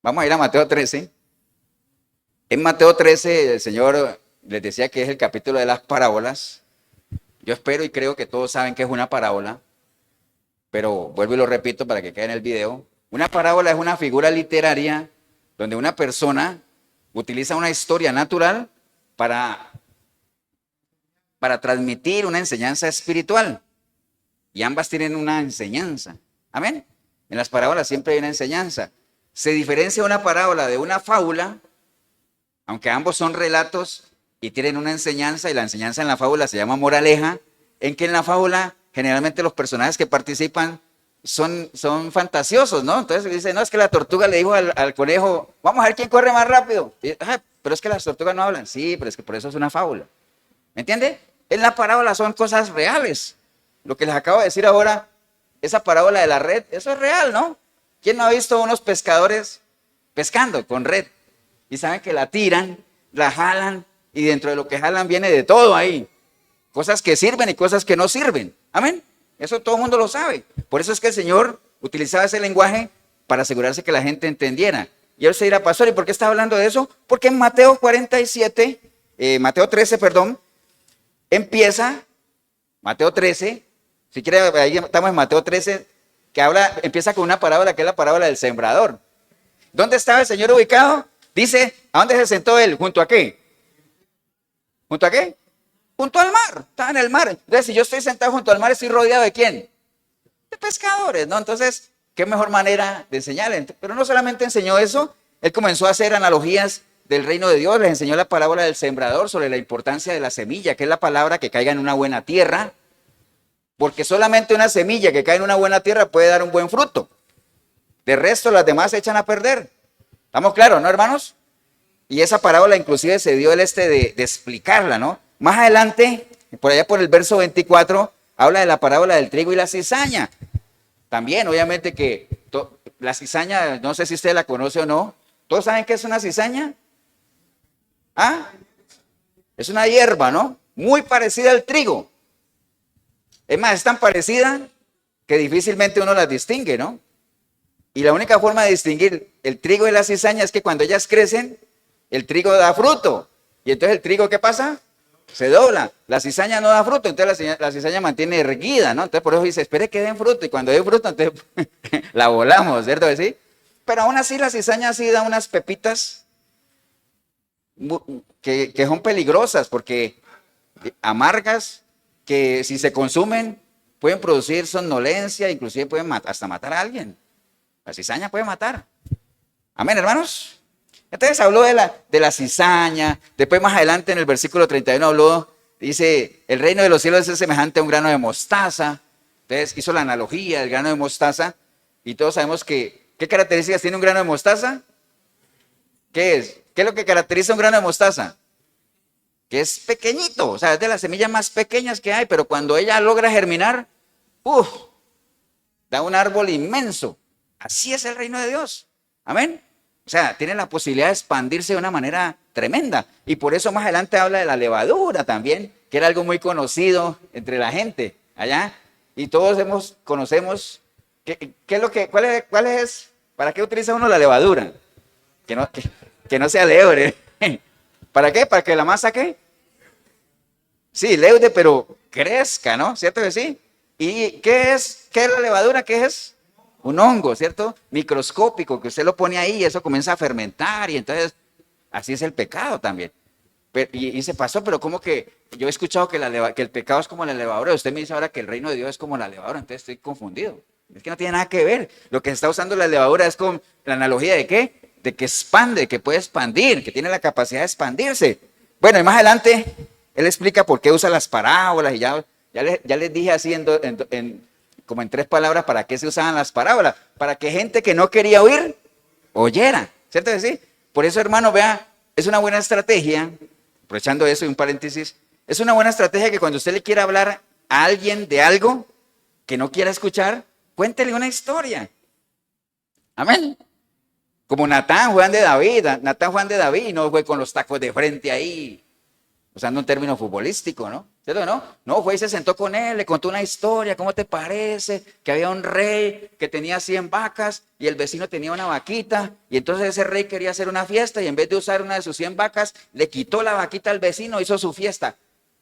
vamos a ir a Mateo 13. En Mateo 13, el Señor les decía que es el capítulo de las parábolas. Yo espero y creo que todos saben que es una parábola, pero vuelvo y lo repito para que quede en el video. Una parábola es una figura literaria donde una persona utiliza una historia natural para transmitir una enseñanza espiritual. Y ambas tienen una enseñanza. Amén. En las parábolas siempre hay una enseñanza. Se diferencia una parábola de una fábula, aunque ambos son relatos y tienen una enseñanza, y la enseñanza en la fábula se llama moraleja, en que en la fábula generalmente los personajes que participan son fantasiosos, ¿no? Entonces dice, no, es que la tortuga le dijo al conejo, vamos a ver quién corre más rápido. Y, pero es que las tortugas no hablan. Sí, pero es que por eso es una fábula. ¿Me entiende? En la parábola son cosas reales. Lo que les acabo de decir ahora, esa parábola de la red, eso es real, ¿no? ¿Quién no ha visto unos pescadores pescando con red? Y saben que la tiran, la jalan, y dentro de lo que jalan viene de todo ahí. Cosas que sirven y cosas que no sirven. Amén. Eso todo el mundo lo sabe. Por eso es que el Señor utilizaba ese lenguaje para asegurarse que la gente entendiera. Y él se dirá, pastor, ¿y por qué está hablando de eso? Porque en Mateo 13, empieza, Mateo 13, si quiere, ahí estamos en Mateo 13, que empieza con una parábola que es la parábola del sembrador. ¿Dónde estaba el Señor ubicado? Dice, ¿a dónde se sentó él? ¿Junto a qué? ¿Junto a qué? Junto al mar, estaba en el mar. Entonces, si yo estoy sentado junto al mar, ¿estoy rodeado de quién? De pescadores, ¿no? Entonces, ¿qué mejor manera de enseñarle? Pero no solamente enseñó eso, él comenzó a hacer analogías del reino de Dios, les enseñó la parábola del sembrador sobre la importancia de la semilla, que es la palabra que caiga en una buena tierra, porque solamente una semilla que cae en una buena tierra puede dar un buen fruto. De resto, las demás se echan a perder. ¿Estamos claros, no, hermanos? Y esa parábola inclusive se dio de explicarla, ¿no? Más adelante, por allá por el verso 24, habla de la parábola del trigo y la cizaña. También, obviamente que la cizaña, no sé si usted la conoce o no. ¿Todos saben qué es una cizaña? ¿Ah? Es una hierba, ¿no? Muy parecida al trigo. Es más, es tan parecida que difícilmente uno las distingue, ¿no? Y la única forma de distinguir el trigo y la cizaña es que cuando ellas crecen, el trigo da fruto. Y entonces el trigo, ¿qué pasa? Se dobla. La cizaña no da fruto, entonces la cizaña mantiene erguida, ¿no? Entonces por eso dice, espere que den fruto. Y cuando den fruto, entonces la volamos, ¿cierto? ¿Sí? Pero aún así la cizaña sí da unas pepitas que son peligrosas porque amargas, que si se consumen pueden producir somnolencia, inclusive pueden hasta matar a alguien. La cizaña puede matar. Amén, hermanos. Entonces habló de la cizaña. Después más adelante en el versículo 31 habló, dice, el reino de los cielos es semejante a un grano de mostaza. Entonces hizo la analogía del grano de mostaza. Y todos sabemos que, ¿qué características tiene un grano de mostaza? ¿Qué es? ¿Qué es lo que caracteriza un grano de mostaza? Que es pequeñito, o sea, es de las semillas más pequeñas que hay, pero cuando ella logra germinar, ¡uf! Da un árbol inmenso. Así es el reino de Dios. Amén. O sea, tiene la posibilidad de expandirse de una manera tremenda. Y por eso más adelante habla de la levadura también, que era algo muy conocido entre la gente allá. Y todos conocemos, ¿qué es lo que, cuál es, para qué utiliza uno la levadura? Que no sea lebre. ¿Para qué? ¿Para que la masa qué? Sí, leude, pero crezca, ¿no? ¿Cierto que sí? ¿Y qué es la levadura? ¿Qué es? Un hongo, ¿cierto? Microscópico, que usted lo pone ahí y eso comienza a fermentar y entonces así es el pecado también. Y se pasó, pero como que yo he escuchado que el pecado es como la levadura. Usted me dice ahora que el reino de Dios es como la levadura, entonces estoy confundido. Es que no tiene nada que ver. Lo que está usando la levadura es con la analogía de ¿qué? De que expande, que puede expandir, que tiene la capacidad de expandirse. Bueno, y más adelante, él explica por qué usa las parábolas y ya les dije así como en 3 palabras para qué se usaban las parábolas. Para que gente que no quería oír, oyera. ¿Cierto que sí? Por eso, hermano, vea, es una buena estrategia, aprovechando eso y un paréntesis, es una buena estrategia que cuando usted le quiera hablar a alguien de algo que no quiera escuchar, cuéntele una historia. Amén. Como Natán, Juan de David. Natán, Juan de David, no fue con los tacos de frente ahí, usando un término futbolístico, ¿no? ¿Cierto? No, fue y se sentó con él, le contó una historia, ¿cómo te parece? Que había un rey que tenía 100 vacas y el vecino tenía una vaquita y entonces ese rey quería hacer una fiesta y en vez de usar una de sus 100 vacas, le quitó la vaquita al vecino, hizo su fiesta.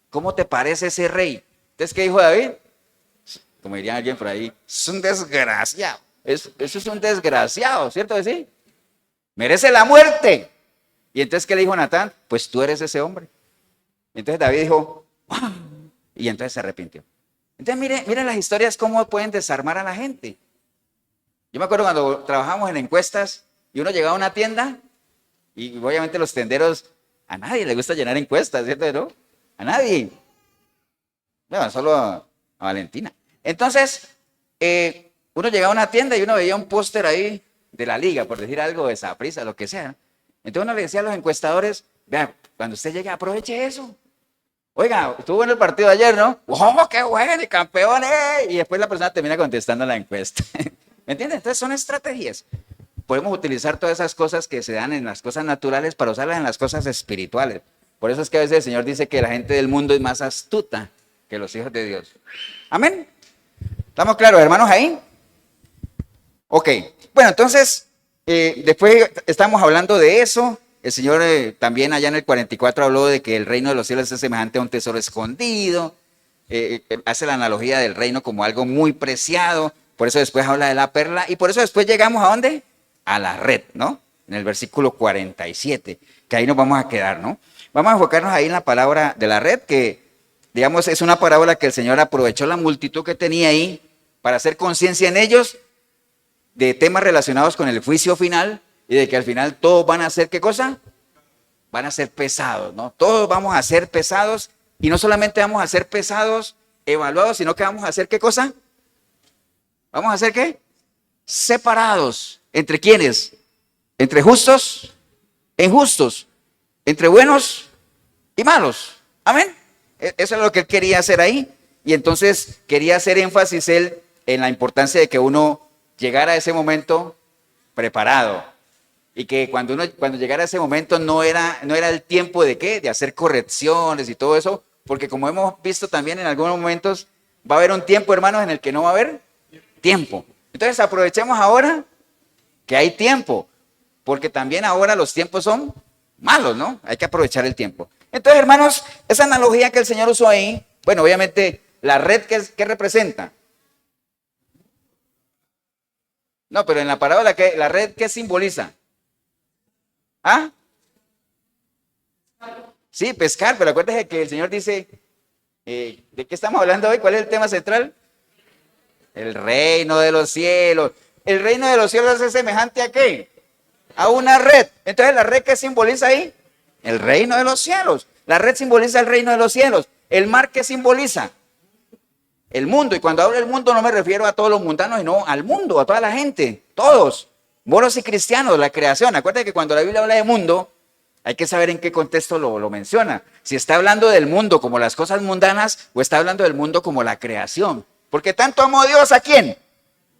¿Cómo te parece ese rey? Entonces, ¿qué dijo David? Como diría alguien por ahí, es un desgraciado. Eso es un desgraciado, ¿cierto que sí? Merece la muerte. Y entonces, ¿qué le dijo Natán? Pues tú eres ese hombre. Entonces David dijo, ¡wow! Y entonces se arrepintió. Entonces miren las historias cómo pueden desarmar a la gente. Yo me acuerdo cuando trabajamos en encuestas y uno llegaba a una tienda y obviamente los tenderos, a nadie le gusta llenar encuestas, ¿cierto? ¿No? A nadie. Bueno, solo a Valentina. Entonces, uno llegaba a una tienda y uno veía un póster ahí de la liga, por decir algo, de Saprissa, lo que sea. Entonces uno le decía a los encuestadores, vean, cuando usted llegue, aproveche eso. Oiga, estuvo en el partido de ayer, ¿no? ¡Oh, qué bueno! ¡Y campeones! Y después la persona termina contestando la encuesta. ¿Me entienden? Entonces son estrategias. Podemos utilizar todas esas cosas que se dan en las cosas naturales para usarlas en las cosas espirituales. Por eso es que a veces el Señor dice que la gente del mundo es más astuta que los hijos de Dios. Amén. ¿Estamos claros, hermanos, ahí? Ok. Bueno, entonces, después estamos hablando de eso. El Señor también allá en el 44 habló de que el reino de los cielos es semejante a un tesoro escondido. Hace la analogía del reino como algo muy preciado. Por eso después habla de la perla. Y por eso después llegamos ¿a dónde? A la red, ¿no? En el versículo 47, que ahí nos vamos a quedar, ¿no? Vamos a enfocarnos ahí en la palabra de la red, que digamos es una parábola que el Señor aprovechó la multitud que tenía ahí para hacer conciencia en ellos de temas relacionados con el juicio final y de que al final todos van a ser, ¿qué cosa? Van a ser pesados, ¿no? Todos vamos a ser pesados y no solamente vamos a ser pesados, evaluados, sino que vamos a hacer, ¿qué cosa? ¿Vamos a hacer qué? Separados. ¿Entre quiénes? Entre justos e injustos. Entre buenos y malos. Amén. Eso es lo que él quería hacer ahí. Y entonces quería hacer énfasis él en la importancia de que uno llegara a ese momento preparado. Y que cuando llegara a ese momento no era el tiempo de qué, de hacer correcciones y todo eso, porque como hemos visto también en algunos momentos, va a haber un tiempo, hermanos, en el que no va a haber tiempo. Entonces aprovechemos ahora que hay tiempo, porque también ahora los tiempos son malos, ¿no? Hay que aprovechar el tiempo. Entonces, hermanos, esa analogía que el Señor usó ahí, bueno, obviamente, la red, ¿qué representa? No, pero en la parábola, ¿la red qué simboliza? ¿Ah? Sí, pescar, pero acuérdese que el Señor dice, ¿de qué estamos hablando hoy? ¿Cuál es el tema central? El reino de los cielos. ¿El reino de los cielos es semejante a qué? A una red. Entonces, ¿la red qué simboliza ahí? El reino de los cielos. La red simboliza el reino de los cielos. ¿El mar qué simboliza? El mundo. Y cuando hablo del mundo no me refiero a todos los mundanos, sino al mundo, a toda la gente. Todos. Moros y cristianos, la creación. Acuérdate que cuando la Biblia habla de mundo, hay que saber en qué contexto lo menciona. Si está hablando del mundo como las cosas mundanas o está hablando del mundo como la creación. Porque tanto amó Dios ¿a quién?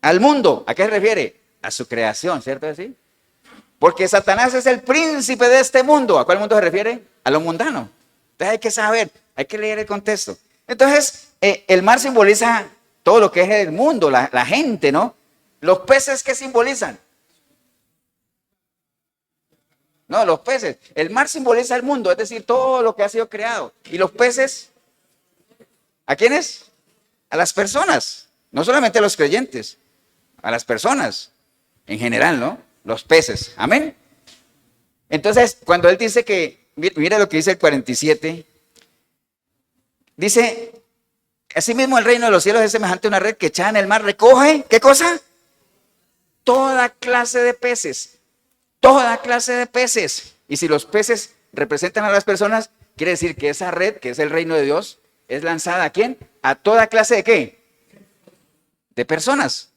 Al mundo. ¿A qué se refiere? A su creación, ¿cierto? ¿Así? Porque Satanás es el príncipe de este mundo. ¿A cuál mundo se refiere? A lo mundano. Entonces hay que saber, hay que leer el contexto. Entonces, el mar simboliza todo lo que es el mundo, la gente, ¿no? Los peces, ¿qué simbolizan? No, los peces. El mar simboliza el mundo, es decir, todo lo que ha sido creado. ¿Y los peces? ¿A quiénes? A las personas. No solamente a los creyentes, a las personas en general, ¿no? Los peces. Amén. Entonces, cuando él dice que, mira lo que dice el 47, dice, asimismo el reino de los cielos es semejante a una red que echada en el mar recoge, ¿qué cosa? Toda clase de peces. Toda clase de peces. Y si los peces representan a las personas, quiere decir que esa red, que es el reino de Dios, es lanzada ¿a quién? A toda clase de ¿qué? De personas.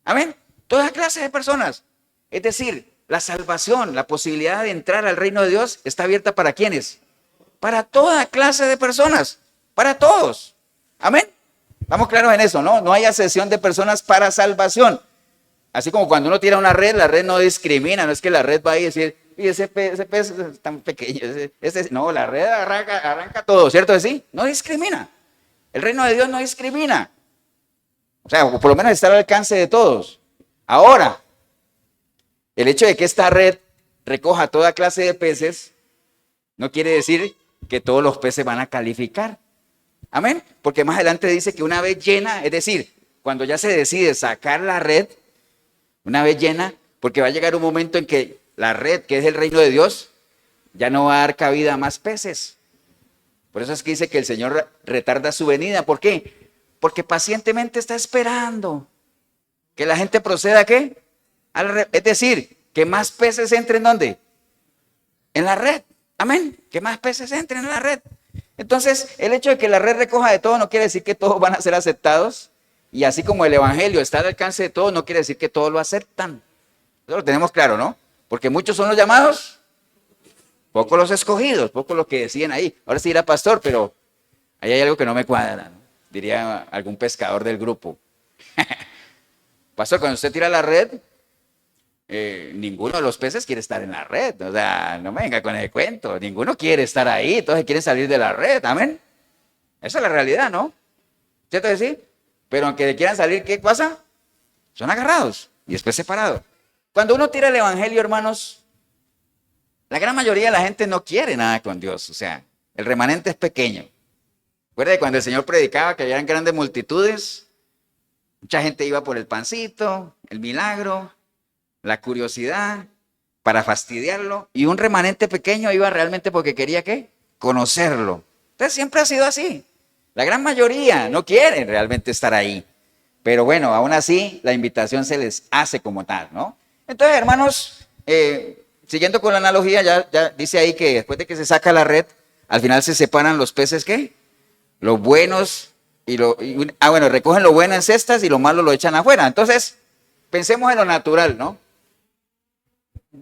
Amén. Toda clase de personas. Es decir, la salvación, la posibilidad de entrar al reino de Dios está abierta ¿para quiénes? Para toda clase de personas. Para todos. Amén. Estamos claros en eso, ¿no? No hay acepción de personas para salvación. Así como cuando uno tira una red, la red no discrimina, no es que la red va ahí y decir, y ese pez es tan pequeño, no, la red arranca todo, ¿cierto que sí? No discrimina. El reino de Dios no discrimina. O sea, por lo menos está al alcance de todos. Ahora, el hecho de que esta red recoja toda clase de peces, no quiere decir que todos los peces van a calificar. Amén. Porque más adelante dice que una vez llena, es decir, cuando ya se decide sacar la red, una vez llena, porque va a llegar un momento en que la red, que es el reino de Dios, ya no va a dar cabida a más peces. Por eso es que dice que el Señor retarda su venida. ¿Por qué? Porque pacientemente está esperando que la gente proceda ¿a qué? A la red. Es decir, que más peces entren ¿dónde? En la red. Amén. Que más peces entren en la red. Entonces, el hecho de que la red recoja de todo no quiere decir que todos van a ser aceptados. Y así como el evangelio está al alcance de todos, no quiere decir que todos lo aceptan. Eso lo tenemos claro, ¿no? Porque muchos son los llamados, pocos los escogidos, pocos los que deciden ahí. Ahora sí irá pastor, pero ahí hay algo que no me cuadra, ¿no? Diría algún pescador del grupo. Pastor, cuando usted tira la red, ninguno de los peces quiere estar en la red. O sea, no me venga con el cuento. Ninguno quiere estar ahí, todos quieren salir de la red. Amén. Esa es la realidad, ¿no? ¿Cierto que sí? Pero aunque quieran salir, ¿qué pasa? Son agarrados y después separados. Cuando uno tira el evangelio, hermanos, la gran mayoría de la gente no quiere nada con Dios. O sea, el remanente es pequeño. Recuerda que cuando el Señor predicaba que habían grandes multitudes, mucha gente iba por el pancito, el milagro, la curiosidad, para fastidiarlo. Y un remanente pequeño iba realmente porque quería ¿qué? Conocerlo. Entonces siempre ha sido así. La gran mayoría no quieren realmente estar ahí. Pero bueno, aún así la invitación se les hace como tal, ¿no? Entonces, hermanos, siguiendo con la analogía, ya dice ahí que después de que se saca la red, al final se separan los peces, ¿qué? Los buenos bueno, recogen lo bueno en cestas y lo malo lo echan afuera. Entonces, pensemos en lo natural, ¿no?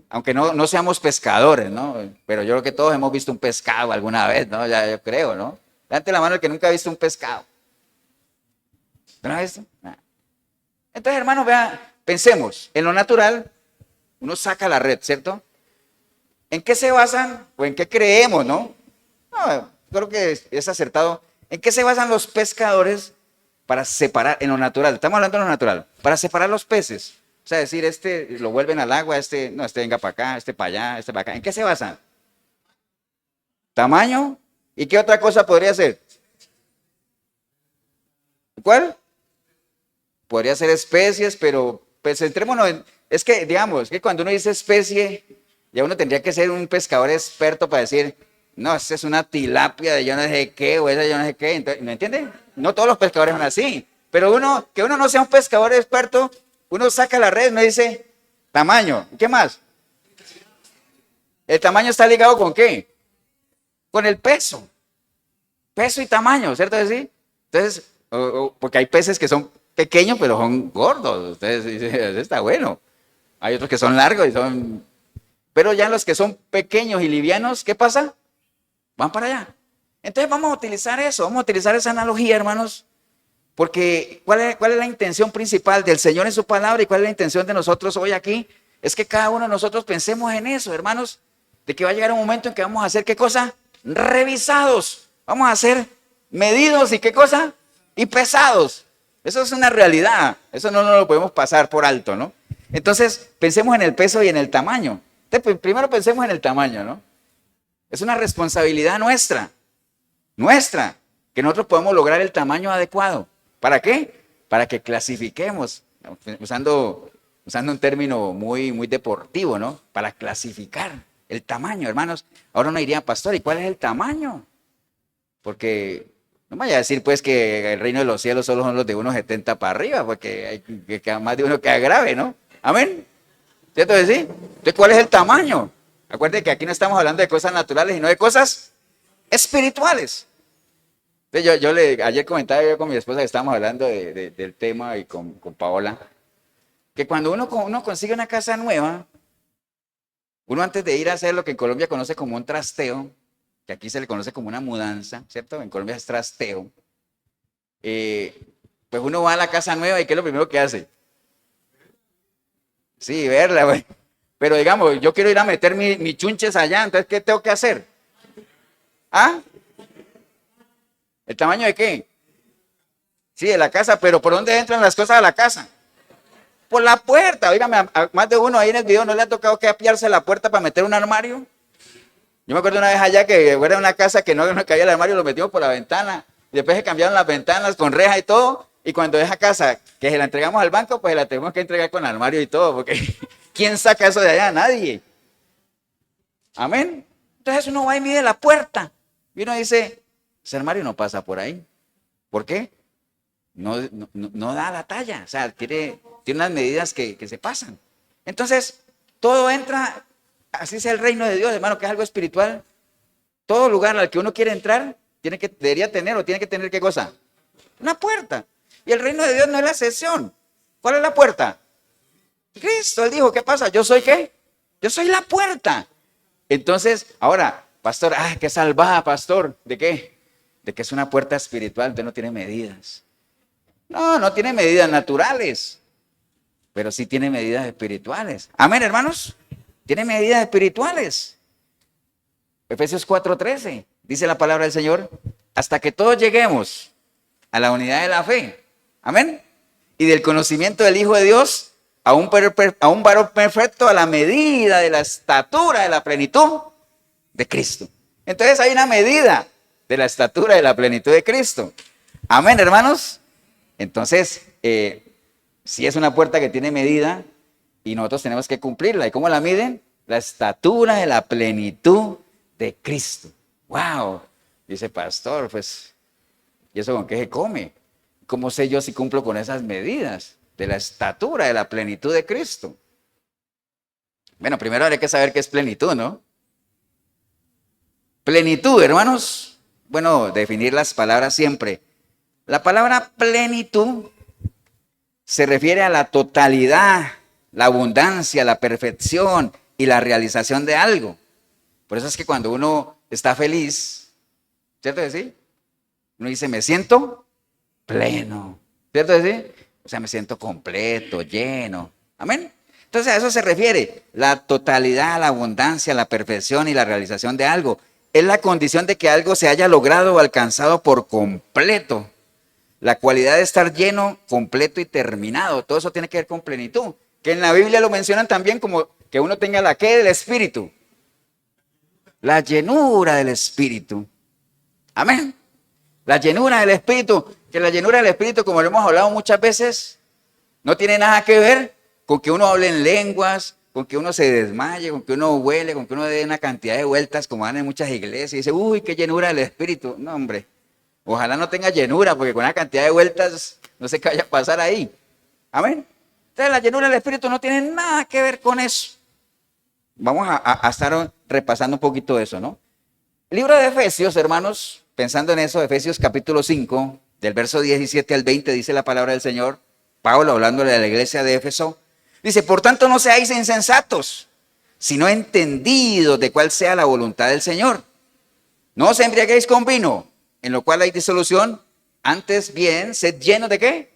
Aunque no seamos pescadores, ¿no? Pero yo creo que todos hemos visto un pescado alguna vez, ¿no? Ya yo creo, ¿no? Levante la mano el que nunca ha visto un pescado. ¿No lo ha visto? Entonces, hermanos, vea, pensemos, en lo natural, uno saca la red, ¿cierto? ¿En qué se basan o en qué creemos, no? No, creo que es acertado. ¿En qué se basan los pescadores para separar, en lo natural? Estamos hablando de lo natural, para separar los peces. O sea, decir, este lo vuelven al agua, este venga para acá, este para allá, este para acá. ¿En qué se basan? ¿Tamaño? ¿Y qué otra cosa podría ser? ¿Cuál? Podría ser especies, pero pues centrémonos en... Es que, digamos, que cuando uno dice especie, ya uno tendría que ser un pescador experto para decir, no, esa es una tilapia de yo no sé qué, o esa yo no sé qué. Entonces, ¿me entiende? No todos los pescadores son así, Pero que uno no sea un pescador experto, uno saca la red y me dice tamaño. ¿Qué más? ¿El tamaño está ligado con qué? Con el peso. Peso y tamaño, ¿cierto que sí? Entonces, porque hay peces que son pequeños pero son gordos. Ustedes dicen, eso está bueno. Hay otros que son largos y son... Pero ya los que son pequeños y livianos, ¿qué pasa? Van para allá. Entonces vamos a utilizar eso, vamos a utilizar esa analogía, hermanos. Porque ¿cuál es la intención principal del Señor en su palabra y cuál es la intención de nosotros hoy aquí? Es que cada uno de nosotros pensemos en eso, hermanos, de que va a llegar un momento en que vamos a hacer, ¿qué cosa? Revisados. Vamos a ser medidos y ¿qué cosa? Y pesados. Eso es una realidad. Eso no lo podemos pasar por alto, ¿no? Entonces, pensemos en el peso y en el tamaño. Entonces, primero pensemos en el tamaño, ¿no? Es una responsabilidad nuestra, que nosotros podamos lograr el tamaño adecuado. ¿Para qué? Para que clasifiquemos, usando un término muy, muy deportivo, ¿no? Para clasificar el tamaño, hermanos. Ahora uno diría, pastor, ¿y cuál es el tamaño? Porque no me vaya a decir, pues, que el reino de los cielos solo son los de 1,70 para arriba, porque hay que más de uno que agrave, ¿no? Amén. ¿Cierto que sí? Entonces, ¿cuál es el tamaño? Acuérdense que aquí no estamos hablando de cosas naturales, sino de cosas espirituales. Entonces ayer comentaba yo con mi esposa que estábamos hablando del tema y con Paola, que cuando uno consigue una casa nueva, uno antes de ir a hacer lo que en Colombia conoce como un trasteo, que aquí se le conoce como una mudanza, ¿cierto? En Colombia es trasteo. Pues uno va a la casa nueva y ¿qué es lo primero que hace? Sí, verla, güey. Pero digamos, yo quiero ir a meter mis chunches allá, entonces, ¿qué tengo que hacer? ¿Ah? ¿El tamaño de qué? Sí, de la casa, pero ¿por dónde entran las cosas a la casa? Por la puerta. Óigame, a más de uno ahí en el video no le ha tocado que apiarse la puerta para meter un armario. Yo me acuerdo una vez allá que era una casa que no cabía el armario, lo metimos por la ventana. Y después se cambiaron las ventanas con reja y todo. Y cuando esa casa que se la entregamos al banco, pues la tenemos que entregar con armario y todo. Porque ¿quién saca eso de allá? Nadie. Amén. Entonces uno va y mide la puerta. Y uno dice, ese armario no pasa por ahí. ¿Por qué? No da la talla. O sea, tiene unas medidas que se pasan. Entonces, todo entra, así sea el reino de Dios, hermano, que es algo espiritual. Todo lugar al que uno quiere entrar, debería tener o tiene que tener ¿qué cosa? Una puerta. Y el reino de Dios no es la excepción. ¿Cuál es la puerta? Cristo. Él dijo, ¿qué pasa? ¿Yo soy qué? Yo soy la puerta. Entonces, ahora, pastor, qué salvada, pastor. ¿De qué? De que es una puerta espiritual, entonces no tiene medidas. No tiene medidas naturales, pero sí tiene medidas espirituales. Amén, hermanos. Tiene medidas espirituales. Efesios 4:13, dice la palabra del Señor, hasta que todos lleguemos a la unidad de la fe. Amén. Y del conocimiento del Hijo de Dios, a un varón perfecto a la medida de la estatura de la plenitud de Cristo. Entonces hay una medida de la estatura de la plenitud de Cristo. Amén, hermanos. Entonces, si es una puerta que tiene medida y nosotros tenemos que cumplirla. ¿Y cómo la miden? La estatura de la plenitud de Cristo. ¡Wow! Dice pastor, pues, ¿y eso con qué se come? ¿Cómo sé yo si cumplo con esas medidas de la estatura de la plenitud de Cristo? Bueno, primero hay que saber qué es plenitud, ¿no? Plenitud, hermanos. Bueno, definir las palabras siempre. La palabra plenitud se refiere a la totalidad, la abundancia, la perfección y la realización de algo. Por eso es que cuando uno está feliz, ¿cierto que sí? Uno dice, me siento pleno, ¿cierto que sí? O sea, me siento completo, lleno. Amén. Entonces a eso se refiere, la totalidad, la abundancia, la perfección y la realización de algo. Es la condición de que algo se haya logrado o alcanzado por completo. La cualidad de estar lleno, completo y terminado. Todo eso tiene que ver con plenitud. Que en la Biblia lo mencionan también como que uno tenga la ¿qué? Del Espíritu. La llenura del Espíritu. Amén. La llenura del Espíritu. Que la llenura del Espíritu, como lo hemos hablado muchas veces, no tiene nada que ver con que uno hable en lenguas, con que uno se desmaye, con que uno huele, con que uno dé una cantidad de vueltas como dan en muchas iglesias y dice, uy, qué llenura del Espíritu. No, hombre. Ojalá no tenga llenura, porque con una cantidad de vueltas no sé qué vaya a pasar ahí. Amén. Entonces la llenura del Espíritu no tiene nada que ver con eso. Vamos a estar repasando un poquito eso, ¿no? Libro de Efesios, hermanos, pensando en eso, Efesios capítulo 5, del verso 17 al 20, dice la palabra del Señor, Pablo hablándole a la iglesia de Éfeso, dice, por tanto no seáis insensatos, sino entendidos de cuál sea la voluntad del Señor. No os embriaguéis con vino, en lo cual hay disolución, antes bien, sed llenos ¿de qué?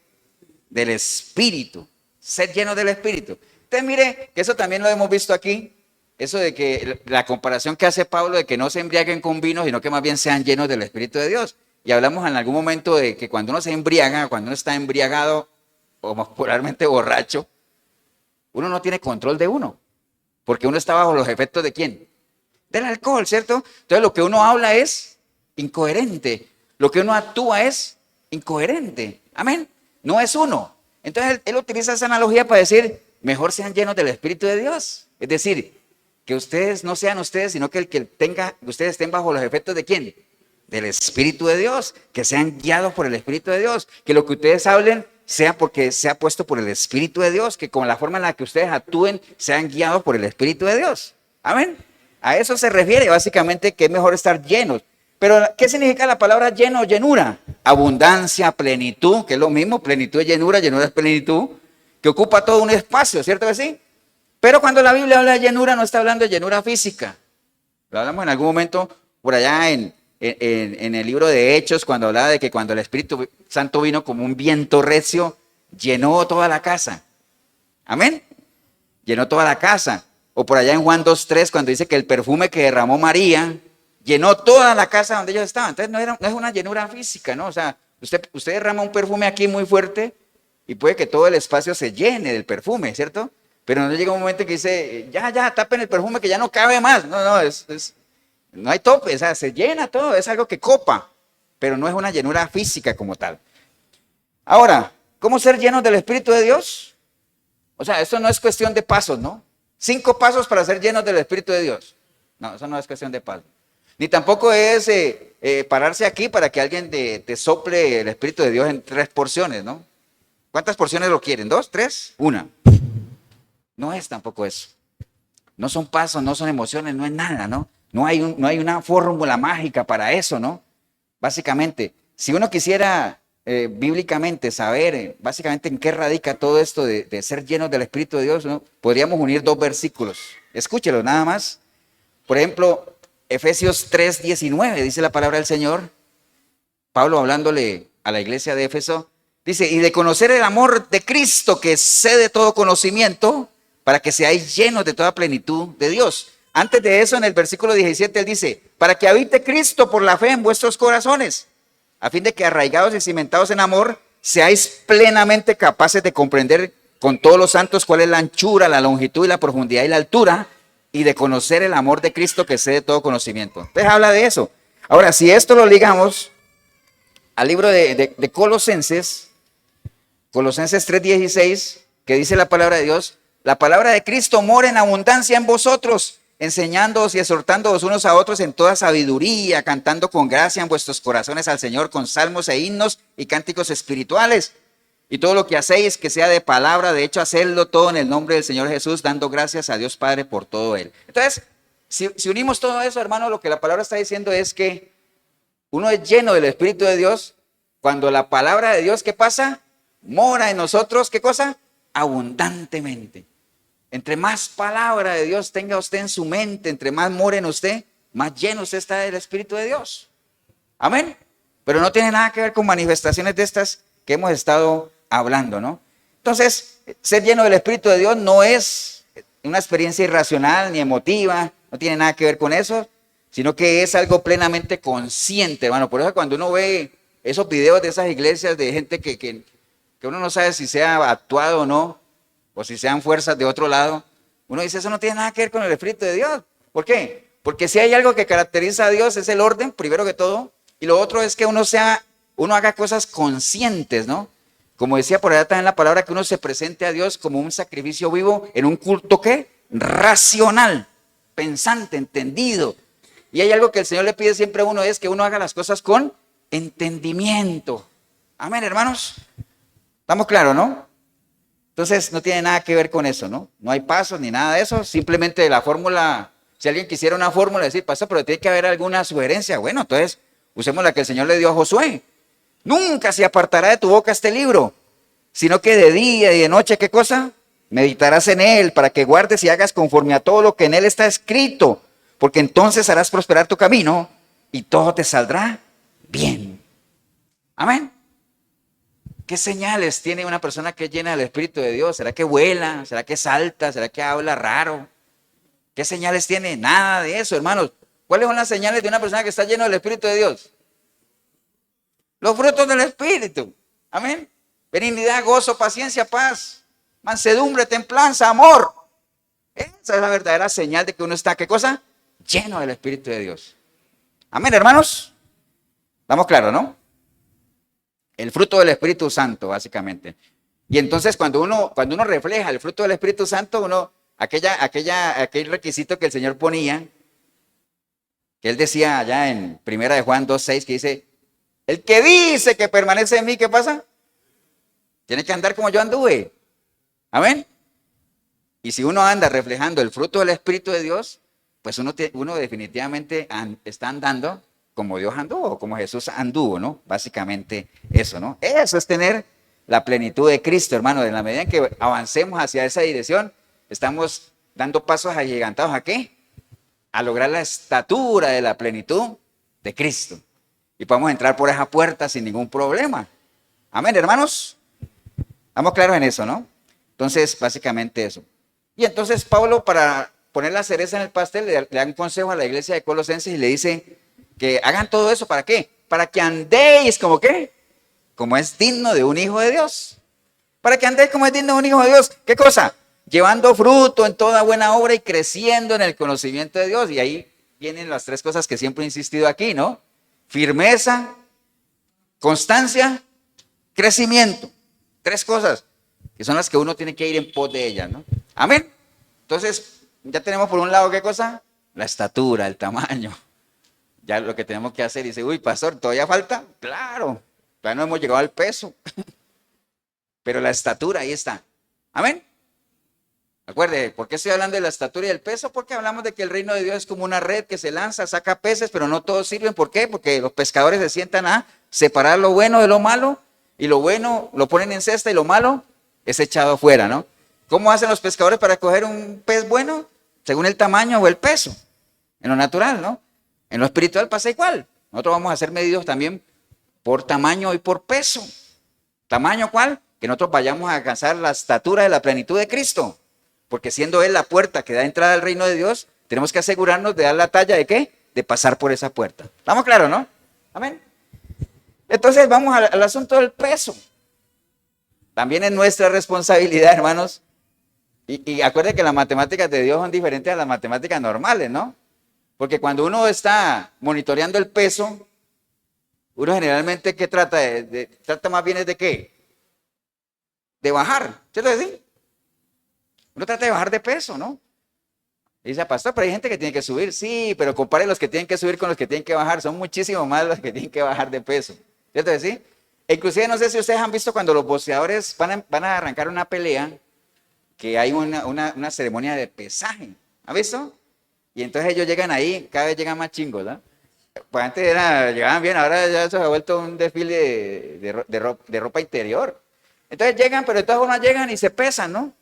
Del Espíritu, sed llenos del Espíritu. Entonces mire, que eso también lo hemos visto aquí, eso de que la comparación que hace Pablo de que no se embriaguen con vino, sino que más bien sean llenos del Espíritu de Dios. Y hablamos en algún momento de que cuando uno se embriaga, cuando uno está embriagado o popularmente borracho, uno no tiene control de uno, porque uno está bajo los efectos ¿de quién? Del alcohol, ¿cierto? Entonces lo que uno habla es incoherente, lo que uno actúa es incoherente, amén, no es uno. Entonces él utiliza esa analogía para decir, mejor sean llenos del Espíritu de Dios, es decir, que ustedes no sean ustedes, sino que ustedes estén bajo los efectos ¿de quién? Del Espíritu de Dios, que sean guiados por el Espíritu de Dios, que lo que ustedes hablen sea porque sea puesto por el Espíritu de Dios, que con la forma en la que ustedes actúen sean guiados por el Espíritu de Dios. Amén. A eso se refiere básicamente que es mejor estar llenos. Pero ¿qué significa la palabra lleno o llenura? Abundancia, plenitud, que es lo mismo, plenitud es llenura es plenitud, que ocupa todo un espacio, ¿cierto que sí? Pero cuando la Biblia habla de llenura, no está hablando de llenura física. Lo hablamos en algún momento por allá en el libro de Hechos, cuando hablaba de que cuando el Espíritu Santo vino como un viento recio, llenó toda la casa. Amén. Llenó toda la casa. O por allá en Juan 2:3, cuando dice que el perfume que derramó María llenó toda la casa donde ellos estaban. Entonces no es una llenura física, ¿no? O sea, usted derrama un perfume aquí muy fuerte y puede que todo el espacio se llene del perfume, ¿cierto? Pero no llega un momento que dice, ya, tapen el perfume que ya no cabe más. No, no hay tope, o sea, se llena todo, es algo que copa, pero no es una llenura física como tal. Ahora, ¿cómo ser llenos del Espíritu de Dios? O sea, esto no es cuestión de pasos, ¿no? 5 pasos para ser llenos del Espíritu de Dios. No, eso no es cuestión de pasos. Ni tampoco es pararse aquí para que alguien te sople el Espíritu de Dios en 3 porciones, ¿no? ¿Cuántas porciones lo quieren? ¿2, 3? 1. No es tampoco eso. No son pasos, no son emociones, no es nada, ¿no? No hay una fórmula mágica para eso, ¿no? Básicamente, si uno quisiera bíblicamente saber básicamente en qué radica todo esto de ser llenos del Espíritu de Dios, ¿no? Podríamos unir 2 versículos. Escúchelo nada más. Por ejemplo, Efesios 3:19, dice la palabra del Señor. Pablo hablándole a la iglesia de Éfeso, dice, y de conocer el amor de Cristo que excede todo conocimiento, para que seáis llenos de toda plenitud de Dios. Antes de eso, en el versículo 17, él dice, para que habite Cristo por la fe en vuestros corazones, a fin de que arraigados y cimentados en amor, seáis plenamente capaces de comprender con todos los santos cuál es la anchura, la longitud y la profundidad y la altura, y de conocer el amor de Cristo que excede todo conocimiento. Entonces habla de eso. Ahora, si esto lo ligamos al libro de Colosenses 3:16, que dice la palabra de Dios, la palabra de Cristo mora en abundancia en vosotros, enseñándoos y exhortándoos unos a otros en toda sabiduría, cantando con gracia en vuestros corazones al Señor con salmos e himnos y cánticos espirituales. Y todo lo que hacéis, que sea de palabra, de hecho, hacedlo todo en el nombre del Señor Jesús, dando gracias a Dios Padre por todo Él. Entonces, si unimos todo eso, hermano, lo que la palabra está diciendo es que uno es lleno del Espíritu de Dios cuando la palabra de Dios, ¿qué pasa? Mora en nosotros, ¿qué cosa? Abundantemente. Entre más palabra de Dios tenga usted en su mente, entre más more en usted, más lleno usted está del Espíritu de Dios. Amén. Pero no tiene nada que ver con manifestaciones de estas que hemos estado hablando, ¿no? Entonces, ser lleno del Espíritu de Dios no es una experiencia irracional ni emotiva, no tiene nada que ver con eso, sino que es algo plenamente consciente, hermano. Por eso cuando uno ve esos videos de esas iglesias de gente que uno no sabe si se ha actuado o no, o si sean fuerzas de otro lado, uno dice, eso no tiene nada que ver con el Espíritu de Dios. ¿Por qué? Porque si hay algo que caracteriza a Dios es el orden, primero que todo, y lo otro es que uno haga cosas conscientes, ¿no? Como decía por allá también la palabra, que uno se presente a Dios como un sacrificio vivo en un culto, ¿qué? Racional, pensante, entendido. Y hay algo que el Señor le pide siempre a uno, es que uno haga las cosas con entendimiento. Amén, hermanos. ¿Estamos claros, no? Entonces no tiene nada que ver con eso, ¿no? No hay pasos ni nada de eso. Simplemente la fórmula, si alguien quisiera una fórmula, decir, pastor, pero tiene que haber alguna sugerencia. Bueno, entonces usemos la que el Señor le dio a Josué. Nunca se apartará de tu boca este libro, sino que de día y de noche, ¿qué cosa? Meditarás en él para que guardes y hagas conforme a todo lo que en él está escrito, porque entonces harás prosperar tu camino y todo te saldrá bien. Amén. ¿Qué señales tiene una persona que es llena del Espíritu de Dios? ¿Será que vuela? ¿Será que salta? ¿Será que habla raro? ¿Qué señales tiene? Nada de eso, hermanos. ¿Cuáles son las señales de una persona que está llena del Espíritu de Dios? Los frutos del Espíritu. Amén. Benignidad, gozo, paciencia, paz, mansedumbre, templanza, amor. Esa es la verdadera señal de que uno está, ¿qué cosa? Lleno del Espíritu de Dios. Amén, hermanos. ¿Estamos claros, no? El fruto del Espíritu Santo, básicamente. Y entonces cuando uno refleja el fruto del Espíritu Santo, aquel requisito que el Señor ponía, que Él decía allá en 1 Juan 2:6, que dice, el que dice que permanece en mí, ¿qué pasa? Tiene que andar como yo anduve. Amén. Y si uno anda reflejando el fruto del Espíritu de Dios, pues uno definitivamente está andando como Dios anduvo, como Jesús anduvo, ¿no? Básicamente eso, ¿no? Eso es tener la plenitud de Cristo, hermano. En la medida en que avancemos hacia esa dirección, estamos dando pasos agigantados ¿a qué? A lograr la estatura de la plenitud de Cristo. Y podemos entrar por esa puerta sin ningún problema. Amén, hermanos. Estamos claros en eso, ¿no? Entonces, básicamente eso. Y entonces Pablo, para poner la cereza en el pastel, le da un consejo a la iglesia de Colosenses y le dice que hagan todo eso, ¿para qué? Para que andéis como ¿qué? Como es digno de un hijo de Dios. Para que andéis como es digno de un hijo de Dios. ¿Qué cosa? Llevando fruto en toda buena obra y creciendo en el conocimiento de Dios. Y ahí vienen las tres cosas que siempre he insistido aquí, ¿no? Firmeza, constancia, crecimiento. Tres cosas que son las que uno tiene que ir en pos de ellas, ¿no? Amén. Entonces, ya tenemos por un lado, ¿qué cosa? La estatura, el tamaño. Ya lo que tenemos que hacer, dice, uy, pastor, ¿todavía falta? Claro, todavía no hemos llegado al peso. Pero la estatura, ahí está. Amén. Acuerde, ¿por qué estoy hablando de la estatura y el peso? Porque hablamos de que el reino de Dios es como una red que se lanza, saca peces, pero no todos sirven. ¿Por qué? Porque los pescadores se sientan a separar lo bueno de lo malo, y lo bueno lo ponen en cesta y lo malo es echado afuera, ¿no? ¿Cómo hacen los pescadores para coger un pez bueno? Según el tamaño o el peso, en lo natural, ¿no? En lo espiritual pasa igual. Nosotros vamos a ser medidos también por tamaño y por peso. ¿Tamaño cuál? Que nosotros vayamos a alcanzar la estatura de la plenitud de Cristo. Porque siendo Él la puerta que da entrada al reino de Dios, tenemos que asegurarnos de dar la talla de ¿qué? De pasar por esa puerta. ¿Estamos claros, no? Amén. Entonces vamos al asunto del peso. También es nuestra responsabilidad, hermanos. Y acuérdense que las matemáticas de Dios son diferentes a las matemáticas normales, ¿no? Porque cuando uno está monitoreando el peso, uno generalmente ¿qué trata? Trata más bien de ¿qué? De bajar, ¿cierto que sí? Uno trata de bajar de peso, ¿no? Y dice, pastor, pero hay gente que tiene que subir. Sí, pero compare los que tienen que subir con los que tienen que bajar. Son muchísimo más los que tienen que bajar de peso. ¿Cierto que sí? Inclusive no sé si ustedes han visto cuando los boxeadores van a arrancar una pelea, que hay una ceremonia de pesaje. ¿Han visto? Y entonces ellos llegan ahí, cada vez llegan más chingos, ¿no? Pues antes llegaban bien, ahora ya se ha vuelto un desfile de ropa interior. Entonces llegan, pero de todas formas llegan y se pesan, ¿no?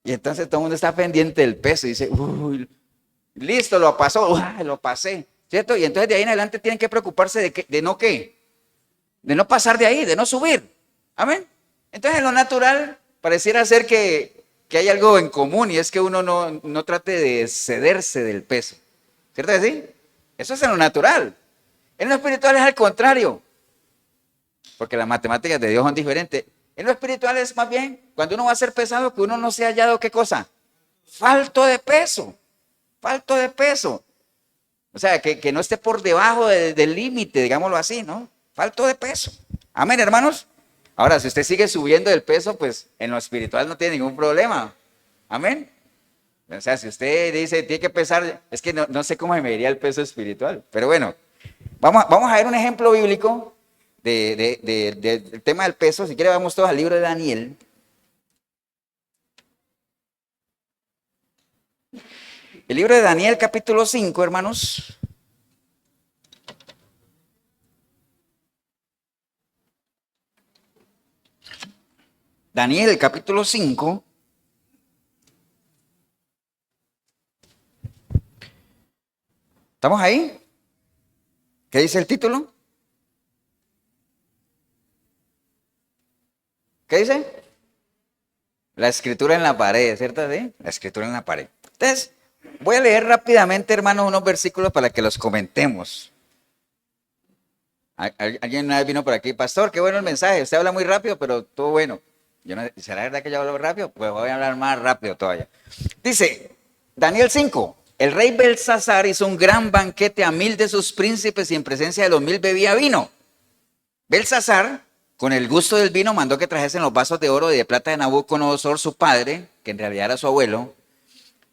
Y entonces todo el mundo está pendiente del peso y dice, uy, listo, lo pasó, lo pasé, ¿cierto? Y entonces de ahí en adelante tienen que preocuparse de no qué, de no pasar de ahí, de no subir. Amén. Entonces en lo natural pareciera ser que hay algo en común y es que uno no trate de excederse del peso. ¿Cierto que sí? Eso es en lo natural. En lo espiritual es al contrario. Porque las matemáticas de Dios son diferentes. En lo espiritual es más bien, cuando uno va a ser pesado, que uno no se ha hallado, ¿qué cosa? Falto de peso. Falto de peso. O sea, que no esté por debajo del límite, digámoslo así, ¿no? Falto de peso. Amén, hermanos. Ahora, si usted sigue subiendo el peso, pues en lo espiritual no tiene ningún problema. Amén. O sea, si usted dice, tiene que pesar, es que no sé cómo se mediría el peso espiritual. Pero bueno, Vamos a ver un ejemplo bíblico del tema del peso. Si quiere, vamos todos al libro de Daniel. El libro de Daniel, capítulo 5, hermanos. Daniel, capítulo 5. ¿Estamos ahí? ¿Qué dice el título? ¿Qué dice? La escritura en la pared, ¿cierto? ¿Sí? La escritura en la pared. Entonces, voy a leer rápidamente, hermanos, unos versículos para que los comentemos. ¿Alguien una vez vino por aquí? Pastor, qué bueno el mensaje. Usted habla muy rápido, pero todo bueno. Yo no, ¿será verdad que yo hablo rápido? Pues voy a hablar más rápido todavía. Dice, Daniel 5. El rey Belsasar hizo un gran banquete a 1000 de sus príncipes y en presencia de los 1000 bebía vino. Belsasar, con el gusto del vino, mandó que trajesen los vasos de oro y de plata de Nabucodonosor, su padre, que en realidad era su abuelo,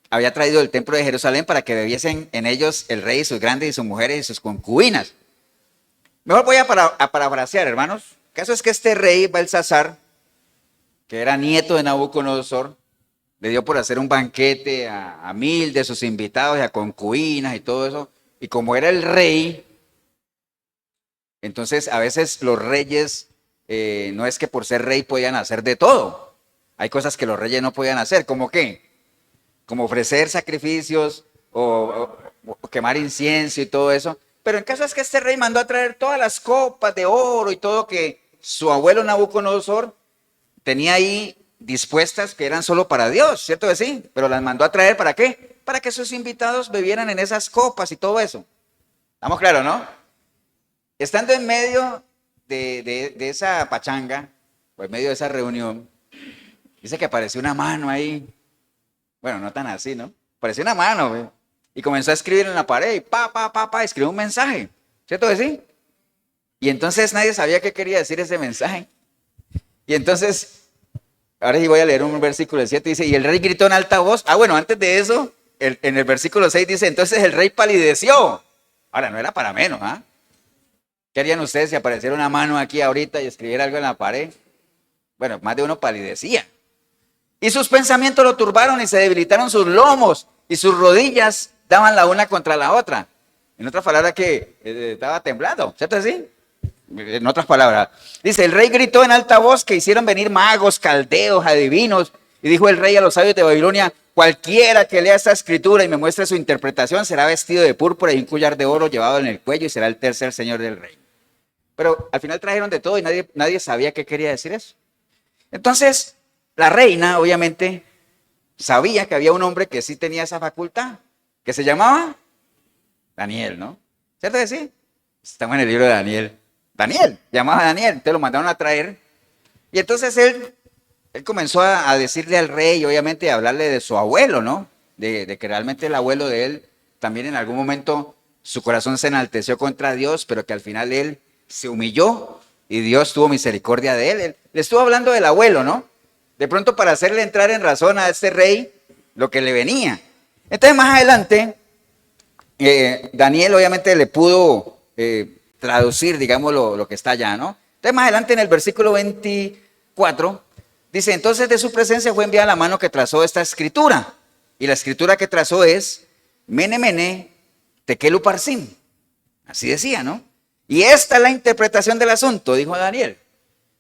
había traído del templo de Jerusalén para que bebiesen en ellos el rey y sus grandes y sus mujeres y sus concubinas. Mejor voy a parafrasear, hermanos. El caso es que este rey Belsasar, que era nieto de Nabucodonosor, le dio por hacer un banquete a 1000 de sus invitados y a concubinas y todo eso. Y como era el rey, entonces a veces los reyes no es que por ser rey podían hacer de todo. Hay cosas que los reyes no podían hacer, ¿como qué? Como ofrecer sacrificios o quemar incienso y todo eso. Pero el caso es que este rey mandó a traer todas las copas de oro y todo que su abuelo Nabucodonosor tenía ahí dispuestas, que eran solo para Dios, ¿cierto que sí? Pero las mandó a traer, ¿para qué? Para que sus invitados bebieran en esas copas y todo eso. ¿Estamos claros, no? Estando en medio de esa pachanga, o en medio de esa reunión, dice que apareció una mano ahí. Bueno, no tan así, ¿no? Apareció una mano, ¿ve? Y comenzó a escribir en la pared y escribió un mensaje, ¿cierto que sí? Y entonces nadie sabía qué quería decir ese mensaje. Y entonces, ahora sí voy a leer un versículo 7, dice, y el rey gritó en alta voz. Bueno, antes de eso, en el versículo 6 dice, entonces el rey palideció. Ahora, no era para menos, ¿ah? ¿Qué harían ustedes si apareciera una mano aquí ahorita y escribiera algo en la pared? Bueno, más de uno palidecía. Y sus pensamientos lo turbaron y se debilitaron sus lomos y sus rodillas daban la una contra la otra. En otras palabras que estaba temblando, ¿cierto así? En otras palabras, dice, el rey gritó en alta voz que hicieron venir magos, caldeos, adivinos, y dijo el rey a los sabios de Babilonia, cualquiera que lea esta escritura y me muestre su interpretación será vestido de púrpura y un collar de oro llevado en el cuello y será el tercer señor del rey. Pero al final trajeron de todo y nadie sabía qué quería decir eso. Entonces, la reina, obviamente, sabía que había un hombre que sí tenía esa facultad, que se llamaba Daniel, ¿no? ¿Cierto que sí? Estamos en el libro de Daniel. Daniel, llamaba a Daniel, entonces lo mandaron a traer. Y entonces él comenzó a decirle al rey, obviamente, a hablarle de su abuelo, ¿no? De que realmente el abuelo de él también en algún momento su corazón se enalteció contra Dios, pero que al final él se humilló y Dios tuvo misericordia de él. Él le estuvo hablando del abuelo, ¿no? De pronto para hacerle entrar en razón a este rey lo que le venía. Entonces más adelante, Daniel obviamente le pudo traducir, digamos, lo que está allá, ¿no? Entonces más adelante en el versículo 24, dice, entonces de su presencia fue enviada la mano que trazó esta escritura. Y la escritura que trazó es, Mene, Mene, Tekel Uparsin. Así decía, ¿no? Y esta es la interpretación del asunto, dijo Daniel.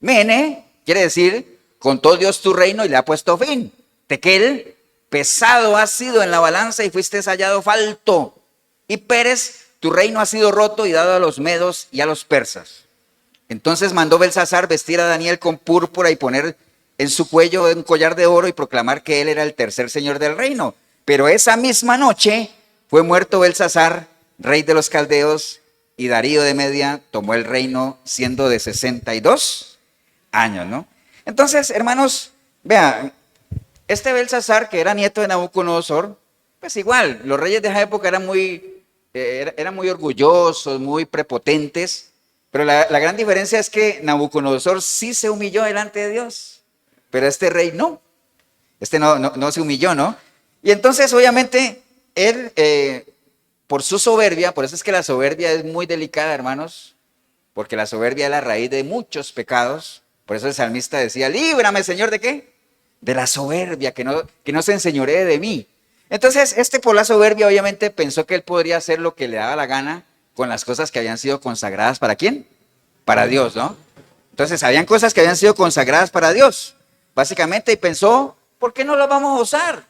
Mene quiere decir, contó Dios tu reino y le ha puesto fin. Tekel, pesado has sido en la balanza y fuiste hallado falto. Y Pérez, tu reino ha sido roto y dado a los medos y a los persas. Entonces mandó Belsasar vestir a Daniel con púrpura y poner en su cuello un collar de oro y proclamar que él era el tercer señor del reino. Pero esa misma noche fue muerto Belsasar, rey de los caldeos, y Darío de Media tomó el reino siendo de 62 años, ¿no? Entonces, hermanos, vean, este Belsasar, que era nieto de Nabucodonosor, pues igual, los reyes de esa época eran muy orgullosos, muy prepotentes, pero la gran diferencia es que Nabucodonosor sí se humilló delante de Dios, pero este rey no. Este no se humilló, ¿no? Y entonces, obviamente, él por su soberbia, por eso es que la soberbia es muy delicada, hermanos, porque la soberbia es la raíz de muchos pecados. Por eso el salmista decía, líbrame, Señor, ¿de qué? De la soberbia, que no se enseñoree de mí. Entonces, por la soberbia, obviamente, pensó que él podría hacer lo que le daba la gana con las cosas que habían sido consagradas, ¿para quién? Para Dios, ¿no? Entonces, habían cosas que habían sido consagradas para Dios, básicamente, y pensó, ¿por qué no las vamos a usar?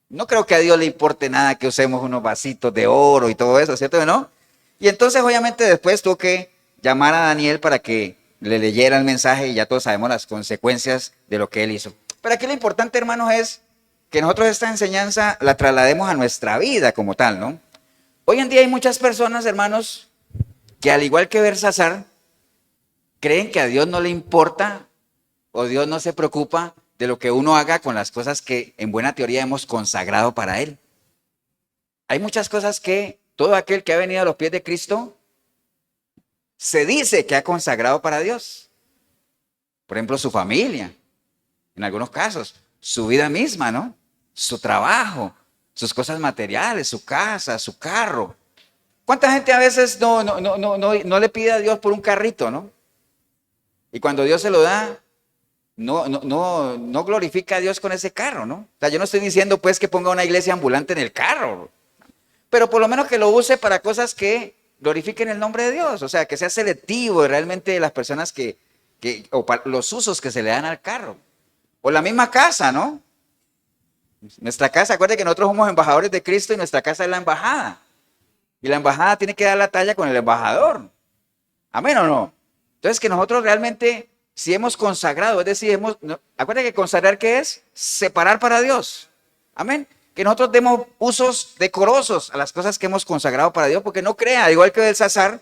No creo que a Dios le importe nada que usemos unos vasitos de oro y todo eso, ¿cierto o no? Y entonces, obviamente, después tuvo que llamar a Daniel para que le leyera el mensaje y ya todos sabemos las consecuencias de lo que él hizo. Pero aquí lo importante, hermanos, es que nosotros esta enseñanza la traslademos a nuestra vida como tal, ¿no? Hoy en día hay muchas personas, hermanos, que al igual que Belsasar, creen que a Dios no le importa o Dios no se preocupa de lo que uno haga con las cosas que en buena teoría hemos consagrado para Él. Hay muchas cosas que todo aquel que ha venido a los pies de Cristo se dice que ha consagrado para Dios. Por ejemplo, su familia, en algunos casos, su vida misma, ¿no? Su trabajo, sus cosas materiales, su casa, su carro. ¿Cuánta gente a veces no le pide a Dios por un carrito, ¿no? Y cuando Dios se lo da, no glorifica a Dios con ese carro, ¿no? O sea, yo no estoy diciendo pues que ponga una iglesia ambulante en el carro, pero por lo menos que lo use para cosas que glorifiquen el nombre de Dios, o sea, que sea selectivo realmente de las personas o para los usos que se le dan al carro. O la misma casa, ¿no? Nuestra casa, acuérdense que nosotros somos embajadores de Cristo y nuestra casa es la embajada. Y la embajada tiene que dar la talla con el embajador. ¿Amén o no? Entonces que nosotros realmente, si hemos consagrado, es decir, acuérdense que consagrar, ¿qué es? Separar para Dios. Amén. Que nosotros demos usos decorosos a las cosas que hemos consagrado para Dios, porque no crea, igual que Belsasar,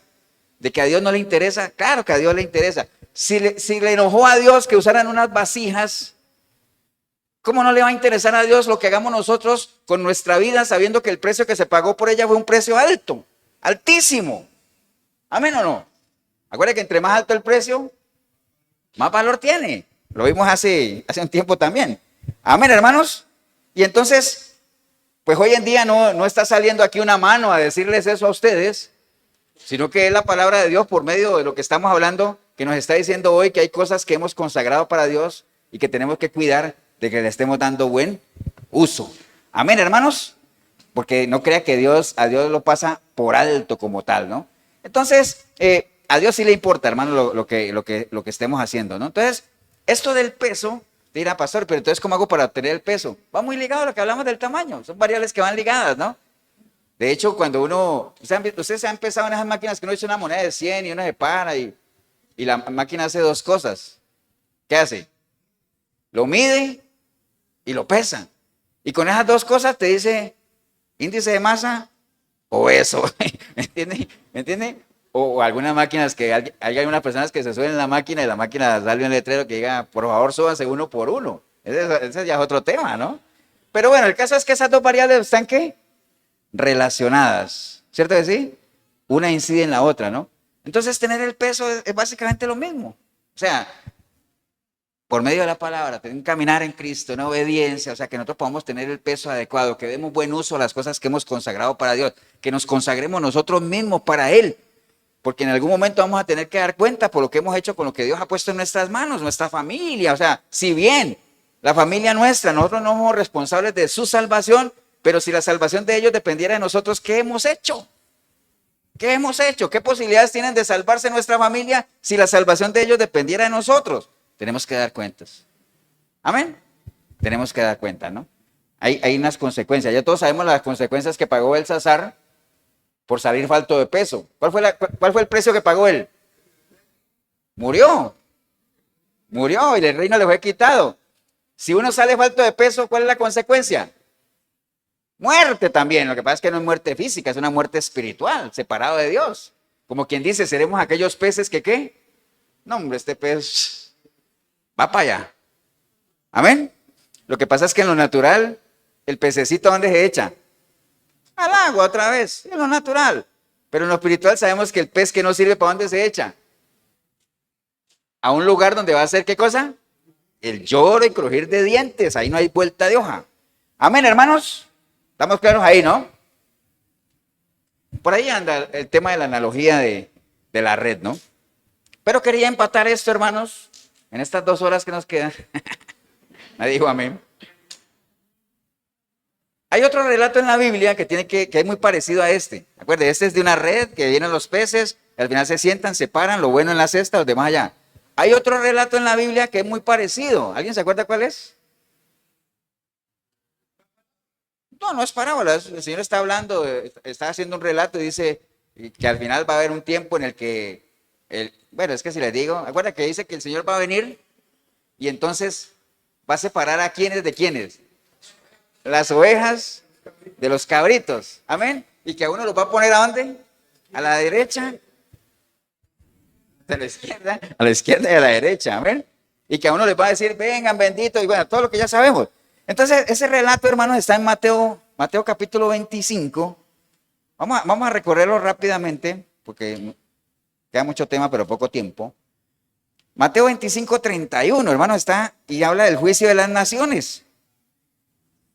de que a Dios no le interesa. Claro que a Dios le interesa. Si le enojó a Dios que usaran unas vasijas, ¿cómo no le va a interesar a Dios lo que hagamos nosotros con nuestra vida, sabiendo que el precio que se pagó por ella fue un precio alto, altísimo? ¿Amén o no? Acuérdense que entre más alto el precio, más valor tiene. Lo vimos hace un tiempo también. Amén, hermanos. Y entonces, pues hoy en día no está saliendo aquí una mano a decirles eso a ustedes, sino que es la palabra de Dios por medio de lo que estamos hablando, que nos está diciendo hoy que hay cosas que hemos consagrado para Dios y que tenemos que cuidar de que le estemos dando buen uso. Amén, hermanos. Porque no crea que a Dios lo pasa por alto como tal, ¿no? Entonces, a Dios sí le importa, hermano, lo que estemos haciendo, ¿no? Entonces, esto del peso, dirá, pastor, pero entonces, ¿cómo hago para obtener el peso? Va muy ligado a lo que hablamos del tamaño. Son variables que van ligadas, ¿no? De hecho, cuando ustedes se han pensado en esas máquinas que uno dice una moneda de 100 y uno se para y la máquina hace dos cosas. ¿Qué hace? Lo mide y lo pesa. Y con esas dos cosas te dice índice de masa o eso. ¿Me entiende? ¿Me entiende? O algunas máquinas que hay algunas personas que se suben en la máquina y la máquina sale un letrero que diga, por favor, súbanse uno por uno. Ese ya es otro tema, ¿no? Pero bueno, el caso es que esas dos variables están, ¿qué? Relacionadas. ¿Cierto que sí? Una incide en la otra, ¿no? Entonces, tener el peso es básicamente lo mismo. O sea, por medio de la palabra, tener que caminar en Cristo, en obediencia, o sea, que nosotros podamos tener el peso adecuado, que demos buen uso a las cosas que hemos consagrado para Dios, que nos consagremos nosotros mismos para Él, porque en algún momento vamos a tener que dar cuenta por lo que hemos hecho con lo que Dios ha puesto en nuestras manos, nuestra familia, o sea, si bien la familia nuestra, nosotros no somos responsables de su salvación, pero si la salvación de ellos dependiera de nosotros, ¿qué hemos hecho? ¿Qué hemos hecho? ¿Qué posibilidades tienen de salvarse nuestra familia si la salvación de ellos dependiera de nosotros? Tenemos que dar cuentas. Amén. Tenemos que dar cuenta, ¿no? Hay unas consecuencias. Ya todos sabemos las consecuencias que pagó Belsasar por salir falto de peso. ¿Cuál fue el precio que pagó él? Murió. Murió y el reino le fue quitado. Si uno sale falto de peso, ¿cuál es la consecuencia? Muerte también. Lo que pasa es que no es muerte física, es una muerte espiritual, separado de Dios. Como quien dice, seremos aquellos peces que ¿qué? No, hombre, este pez va para allá. Amén. Lo que pasa es que en lo natural, el pececito, ¿dónde se echa? Al agua otra vez, es lo natural. Pero en lo espiritual sabemos que el pez que no sirve, ¿para dónde se echa? A un lugar donde va a ser, ¿qué cosa? El lloro y crujir de dientes. Ahí no hay vuelta de hoja. Amén, hermanos. ¿Estamos claros ahí, no? Por ahí anda el tema de la analogía de la red, ¿no? Pero quería empatar esto, hermanos, en estas 2 horas que nos quedan. Me dijo amén. Hay otro relato en la Biblia que es muy parecido a este. Acuérdense, este es de una red que vienen los peces, y al final se sientan, se paran, lo bueno en la cesta, los demás allá. Hay otro relato en la Biblia que es muy parecido. ¿Alguien se acuerda cuál es? No, no es parábola. El Señor está hablando, está haciendo un relato y dice que al final va a haber un tiempo en el que, bueno, es que si les digo, acuerda que dice que el Señor va a venir y entonces va a separar a quienes de quienes. Las ovejas de los cabritos. Amén. Y que a uno los va a poner ¿a dónde? A la derecha, a la izquierda y a la derecha. Amén. Y que a uno les va a decir, vengan benditos, y bueno, todo lo que ya sabemos. Entonces, ese relato, hermanos, está en Mateo capítulo 25. Vamos a recorrerlo rápidamente, porque queda mucho tema, pero poco tiempo. Mateo 25, 31, hermanos, está y habla del juicio de las naciones.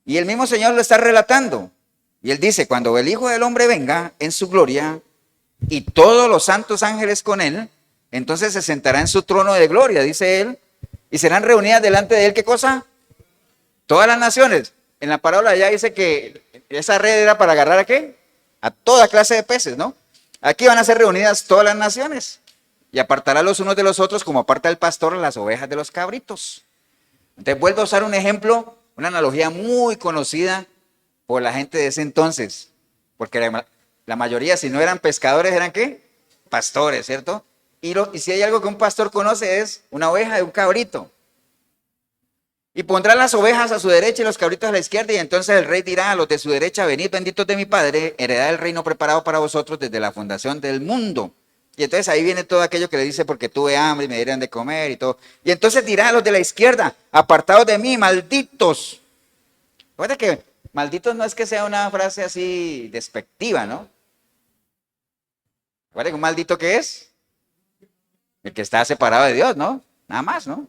Y el mismo Señor lo está relatando. Y él dice, cuando el Hijo del Hombre venga en su gloria y todos los santos ángeles con él, entonces se sentará en su trono de gloria, dice él, y serán reunidas delante de él, ¿qué cosa? Todas las naciones. En la parábola ya dice que esa red era para agarrar ¿a qué? A toda clase de peces, ¿no? Aquí van a ser reunidas todas las naciones y apartará los unos de los otros como aparta el pastor las ovejas de los cabritos. Entonces vuelvo a usar un ejemplo, una analogía muy conocida por la gente de ese entonces, porque la mayoría, si no eran pescadores, eran ¿qué? Pastores, ¿cierto? Y si hay algo que un pastor conoce es una oveja de un cabrito. Y pondrá las ovejas a su derecha y los cabritos a la izquierda, y entonces el rey dirá a los de su derecha, venid benditos de mi Padre, heredad el reino preparado para vosotros desde la fundación del mundo. Y entonces ahí viene todo aquello que le dice, porque tuve hambre y me dieron de comer y todo. Y entonces dirá a los de la izquierda, apartados de mí, malditos. Recuerda que malditos no es que sea una frase así despectiva, ¿no? Recuerda que un maldito ¿qué es? El que está separado de Dios, ¿no? Nada más, ¿no?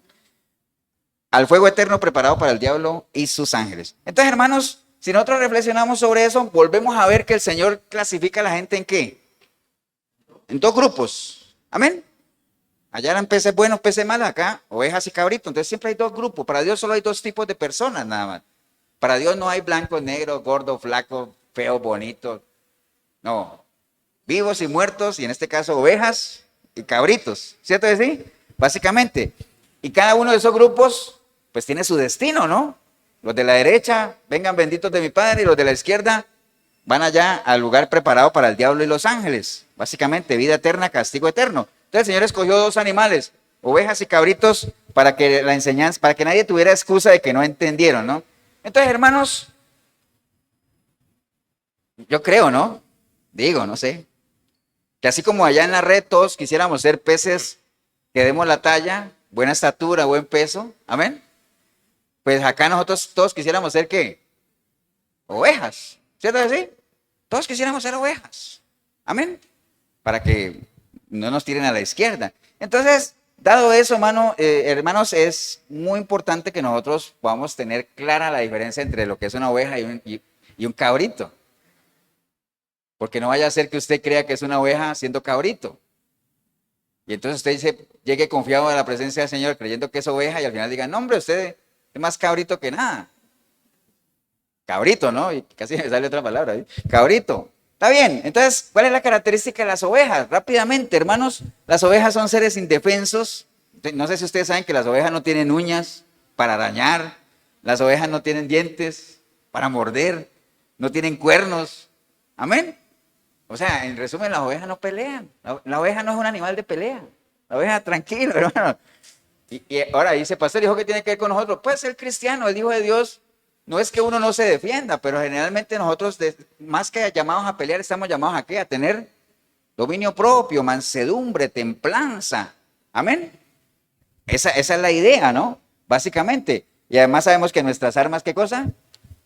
Al fuego eterno preparado para el diablo y sus ángeles. Entonces, hermanos, si nosotros reflexionamos sobre eso, volvemos a ver que el Señor clasifica a la gente ¿en qué? En 2 grupos. Amén. Allá eran peces buenos, peces malos, acá ovejas y cabritos. Entonces siempre hay 2 grupos. Para Dios solo hay 2 tipos de personas nada más. Para Dios no hay blanco, negro, gordo, flaco, feo, bonito. No. Vivos y muertos, y en este caso ovejas y cabritos. ¿Cierto que sí? Básicamente. Y cada uno de esos grupos, pues tiene su destino, ¿no? Los de la derecha, vengan benditos de mi Padre, y los de la izquierda van allá al lugar preparado para el diablo y los ángeles. Básicamente, vida eterna, castigo eterno. Entonces el Señor escogió 2 animales, ovejas y cabritos, para que la enseñanza, para que nadie tuviera excusa de que no entendieron, ¿no? Entonces, hermanos, yo creo, ¿no? Digo, no sé, que así como allá en la red todos quisiéramos ser peces que demos la talla, buena estatura, buen peso, amén. Pues acá nosotros todos quisiéramos ser ¿qué? Ovejas, ¿cierto que sí? Todos quisiéramos ser ovejas, amén, para que no nos tiren a la izquierda. Entonces, dado eso, hermanos, es muy importante que nosotros podamos tener clara la diferencia entre lo que es una oveja y un cabrito. Porque no vaya a ser que usted crea que es una oveja siendo cabrito. Y entonces usted llegue confiado a la presencia del Señor creyendo que es oveja y al final diga, no hombre, usted es más cabrito que nada. Cabrito, ¿no? Y casi me sale otra palabra. ¿Eh? Cabrito. Está bien. Entonces, ¿cuál es la característica de las ovejas? Rápidamente, hermanos, las ovejas son seres indefensos. No sé si ustedes saben que las ovejas no tienen uñas para arañar. Las ovejas no tienen dientes para morder. No tienen cuernos. Amén. O sea, en resumen, las ovejas no pelean. La oveja no es un animal de pelea. La oveja, tranquilo, hermano. Y ahora dice, pastor, ¿hijo qué tiene que ver con nosotros? Pues el cristiano, el hijo de Dios, no es que uno no se defienda, pero generalmente nosotros, más que llamados a pelear, estamos llamados ¿a qué? A tener dominio propio, mansedumbre, templanza. Amén. Esa es la idea, ¿no? Básicamente. Y además sabemos que nuestras armas, ¿qué cosa?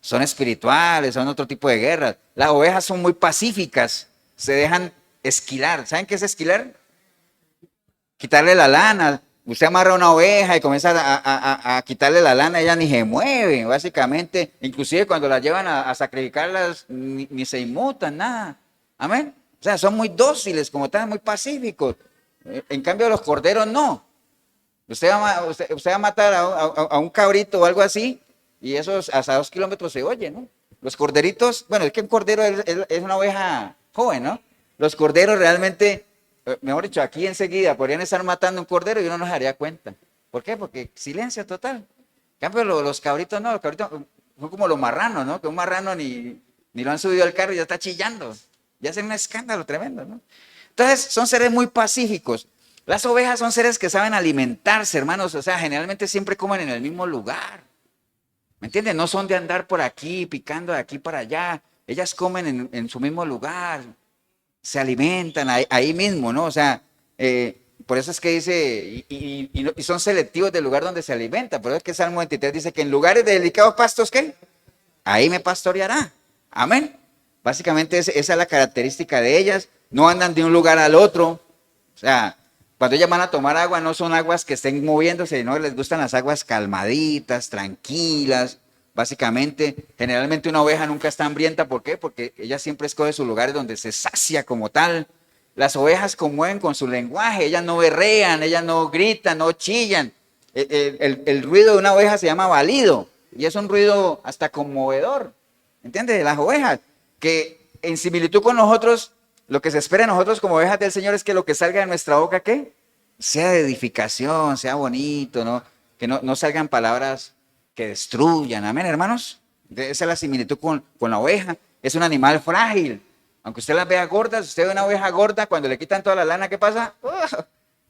Son espirituales, son otro tipo de guerras. Las ovejas son muy pacíficas, se dejan esquilar. ¿Saben qué es esquilar? Quitarle la lana. Usted amarra una oveja y comienza a quitarle la lana, ella ni se mueve, básicamente. Inclusive cuando la llevan a sacrificarlas, ni se inmutan, nada. Amén. O sea, son muy dóciles, como tal, muy pacíficos. En cambio, los corderos no. Usted va a matar a un cabrito o algo así, y eso hasta 2 kilómetros se oye, ¿no? Los corderitos, bueno, es que un cordero es una oveja joven, ¿no? Los corderos realmente, mejor dicho, aquí enseguida podrían estar matando un cordero y uno no se daría cuenta. ¿Por qué? Porque silencio total. En cambio, los cabritos no, los cabritos son como los marranos, ¿no? Que un marrano ni lo han subido al carro y ya está chillando. Ya hacen un escándalo tremendo, ¿no? Entonces, son seres muy pacíficos. Las ovejas son seres que saben alimentarse, hermanos. O sea, generalmente siempre comen en el mismo lugar. ¿Me entienden? No son de andar por aquí, picando de aquí para allá. Ellas comen en su mismo lugar. Se alimentan ahí mismo, ¿no? O sea, por eso es que dice, y son selectivos del lugar donde se alimenta. Por eso es que Salmo 23 dice que en lugares de delicados pastos, ¿qué? Ahí me pastoreará. Amén. Básicamente esa es la característica de ellas. No andan de un lugar al otro. O sea, cuando ellas van a tomar agua, no son aguas que estén moviéndose, no les gustan las aguas calmaditas, tranquilas. Básicamente, generalmente una oveja nunca está hambrienta. ¿Por qué? Porque ella siempre escoge sus lugares donde se sacia como tal. Las ovejas conmueven con su lenguaje, ellas no berrean, ellas no gritan, no chillan. El ruido de una oveja se llama balido y es un ruido hasta conmovedor. ¿Entiendes? De las ovejas, que en similitud con nosotros, lo que se espera de nosotros como ovejas del Señor es que lo que salga de nuestra boca, ¿qué? Sea de edificación, sea bonito, ¿no? Que no salgan palabras que destruyan. Amén, hermanos. Esa es la similitud con la oveja. Es un animal frágil. Aunque usted las vea gordas, usted ve una oveja gorda, cuando le quitan toda la lana, ¿qué pasa?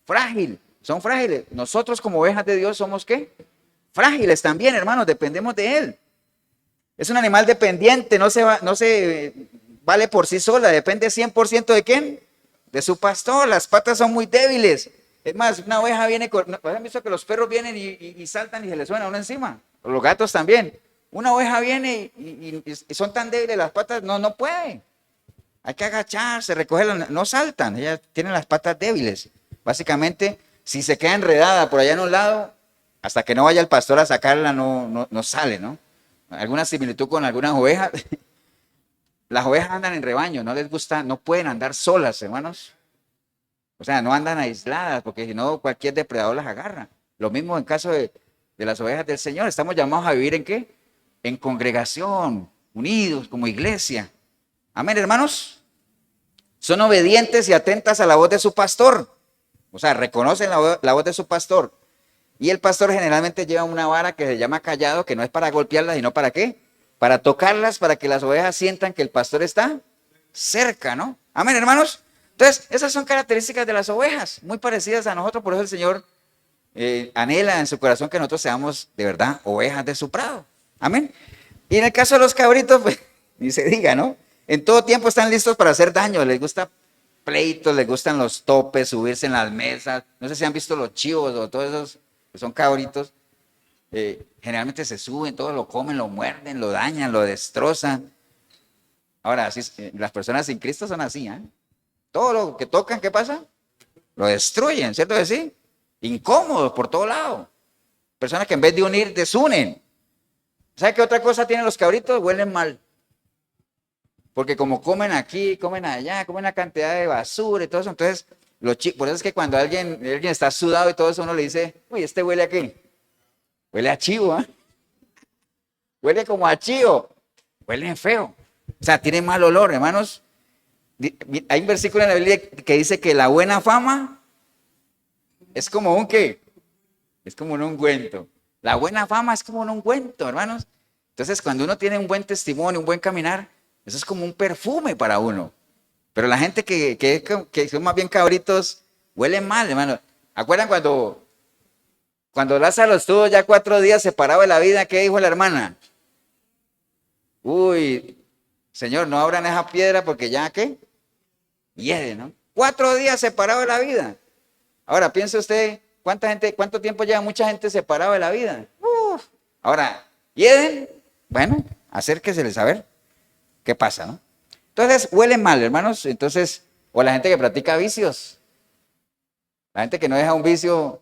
Frágil. Son frágiles. Nosotros como ovejas de Dios somos, ¿qué? Frágiles también, hermanos. Dependemos de Él. Es un animal dependiente, no se vale por sí sola, depende 100% de quién, de su pastor. Las patas son muy débiles. Es más, una oveja viene, ¿han visto que los perros vienen y saltan y se les suena uno encima? O los gatos también. Una oveja viene y son tan débiles las patas, no puede. Hay que agacharse, recogerlas, no saltan, ellas tienen las patas débiles. Básicamente, si se queda enredada por allá en un lado, hasta que no vaya el pastor a sacarla, no sale, ¿no? Alguna similitud con algunas ovejas. Las ovejas andan en rebaño, no les gusta, no pueden andar solas, hermanos. O sea, no andan aisladas, porque si no, cualquier depredador las agarra. Lo mismo en caso de las ovejas del Señor. Estamos llamados a vivir ¿en qué? En congregación, unidos como iglesia. Amén, hermanos. Son obedientes y atentas a la voz de su pastor. O sea, reconocen la voz de su pastor. Y el pastor generalmente lleva una vara que se llama cayado, que no es para golpearlas, sino para ¿qué? Para tocarlas, para que las ovejas sientan que el pastor está cerca, ¿no? Amén, hermanos. Entonces, esas son características de las ovejas, muy parecidas a nosotros. Por eso el Señor anhela en su corazón que nosotros seamos de verdad ovejas de su prado. Amén. Y en el caso de los cabritos, pues, ni se diga, ¿no? En todo tiempo están listos para hacer daño, les gusta pleitos, les gustan los topes, subirse en las mesas. No sé si han visto los chivos o todos esos que son cabritos, generalmente se suben, todos lo comen, lo muerden, lo dañan, lo destrozan. Ahora, así, las personas sin Cristo son así, ¿eh? Todo lo que tocan, ¿qué pasa? Lo destruyen, ¿cierto que sí? Incómodos por todo lado. Personas que en vez de unir, desunen. ¿Sabe qué otra cosa tienen los cabritos? Huelen mal. Porque como comen aquí, comen allá, comen una cantidad de basura y todo eso, entonces por eso es que cuando alguien está sudado y todo eso, uno le dice, uy, este huele a qué? Huele a chivo, ¿eh? Huele como a chivo. Huele feo. O sea, tiene mal olor, hermanos. Hay un versículo en la Biblia que dice que la buena fama es como un ¿qué? Es como un ungüento. La buena fama es como un ungüento, hermanos. Entonces, cuando uno tiene un buen testimonio, un buen caminar, eso es como un perfume para uno. Pero la gente que son más bien cabritos, huelen mal, hermano. ¿Acuerdan cuando Lázaro estuvo ya 4 días separado de la vida? ¿Qué dijo la hermana? Uy, Señor, no abran esa piedra porque ya, ¿qué? Hiede, ¿no? 4 días separado de la vida. Ahora, piense usted, ¿cuánto tiempo lleva mucha gente separada de la vida? Uf. Ahora, ¿hieden? Bueno, acérqueseles a ver qué pasa, ¿no? Entonces, huelen mal, hermanos. Entonces, o la gente que practica vicios. La gente que no deja un vicio,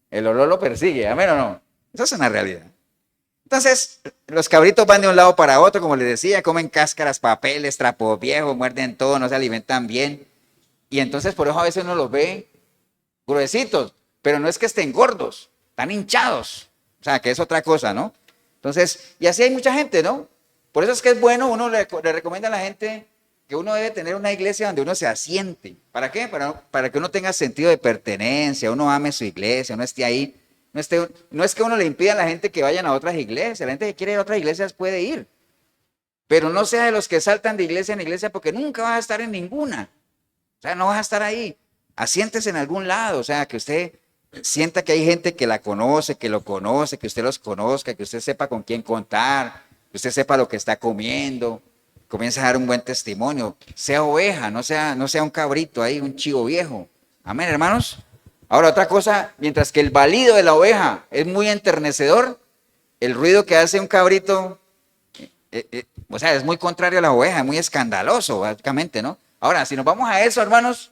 el olor lo persigue, ¿amén o no? Eso es una realidad. Entonces, los cabritos van de un lado para otro, como les decía, comen cáscaras, papeles, trapos viejos, muerden todo, no se alimentan bien. Y entonces por eso a veces uno los ve gruesitos, pero no es que estén gordos, están hinchados. O sea, que es otra cosa, ¿no? Entonces, y así hay mucha gente, ¿no? Por eso es que es bueno, uno le recomienda a la gente que uno debe tener una iglesia donde uno se asiente. ¿Para qué? Para que uno tenga sentido de pertenencia, uno ame su iglesia, uno esté ahí. No es que uno le impida a la gente que vayan a otras iglesias, la gente que quiere ir a otras iglesias puede ir, pero no sea de los que saltan de iglesia en iglesia porque nunca vas a estar en ninguna. O sea, no vas a estar ahí. Asiéntese en algún lado, o sea, que usted sienta que hay gente que la conoce, que lo conoce, que usted los conozca, que usted sepa con quién contar, que usted sepa lo que está comiendo, comienza a dar un buen testimonio. Sea oveja, no sea un cabrito ahí, un chivo viejo. Amén, hermanos. Ahora, otra cosa, mientras que el balido de la oveja es muy enternecedor, el ruido que hace un cabrito, o sea, es muy contrario a la oveja, es muy escandaloso, básicamente, ¿no? Ahora, si nos vamos a eso, hermanos,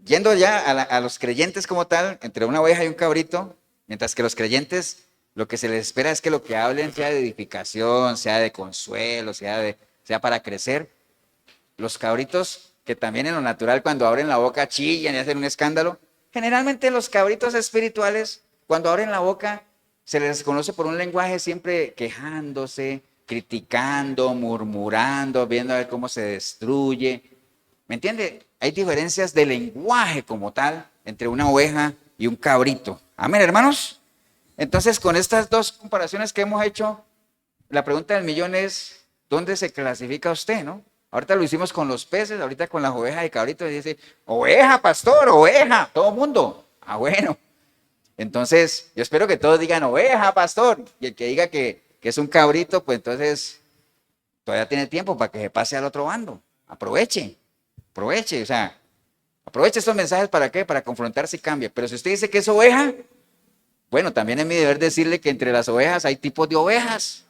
yendo ya a los creyentes como tal, entre una oveja y un cabrito, mientras que los creyentes, lo que se les espera es que lo que hablen sea de edificación, sea de consuelo, sea para crecer. Los cabritos, que también en lo natural cuando abren la boca chillan y hacen un escándalo, generalmente los cabritos espirituales, cuando abren la boca, se les conoce por un lenguaje siempre quejándose, criticando, murmurando, viendo a ver cómo se destruye. ¿Me entiende? Hay diferencias de lenguaje como tal entre una oveja y un cabrito. Amén, hermanos. Entonces, con estas dos comparaciones que hemos hecho, la pregunta del millón es, ¿dónde se clasifica usted, no? Ahorita lo hicimos con los peces, ahorita con las ovejas y cabritos, y dice, oveja, pastor, oveja, todo mundo. Ah, bueno. Entonces, yo espero que todos digan oveja, pastor. Y el que diga que es un cabrito, pues entonces todavía tiene tiempo para que se pase al otro bando. Aproveche, o sea, aproveche estos mensajes para qué, para confrontar si cambia. Pero si usted dice que es oveja, bueno, también es mi deber decirle que entre las ovejas hay tipos de ovejas.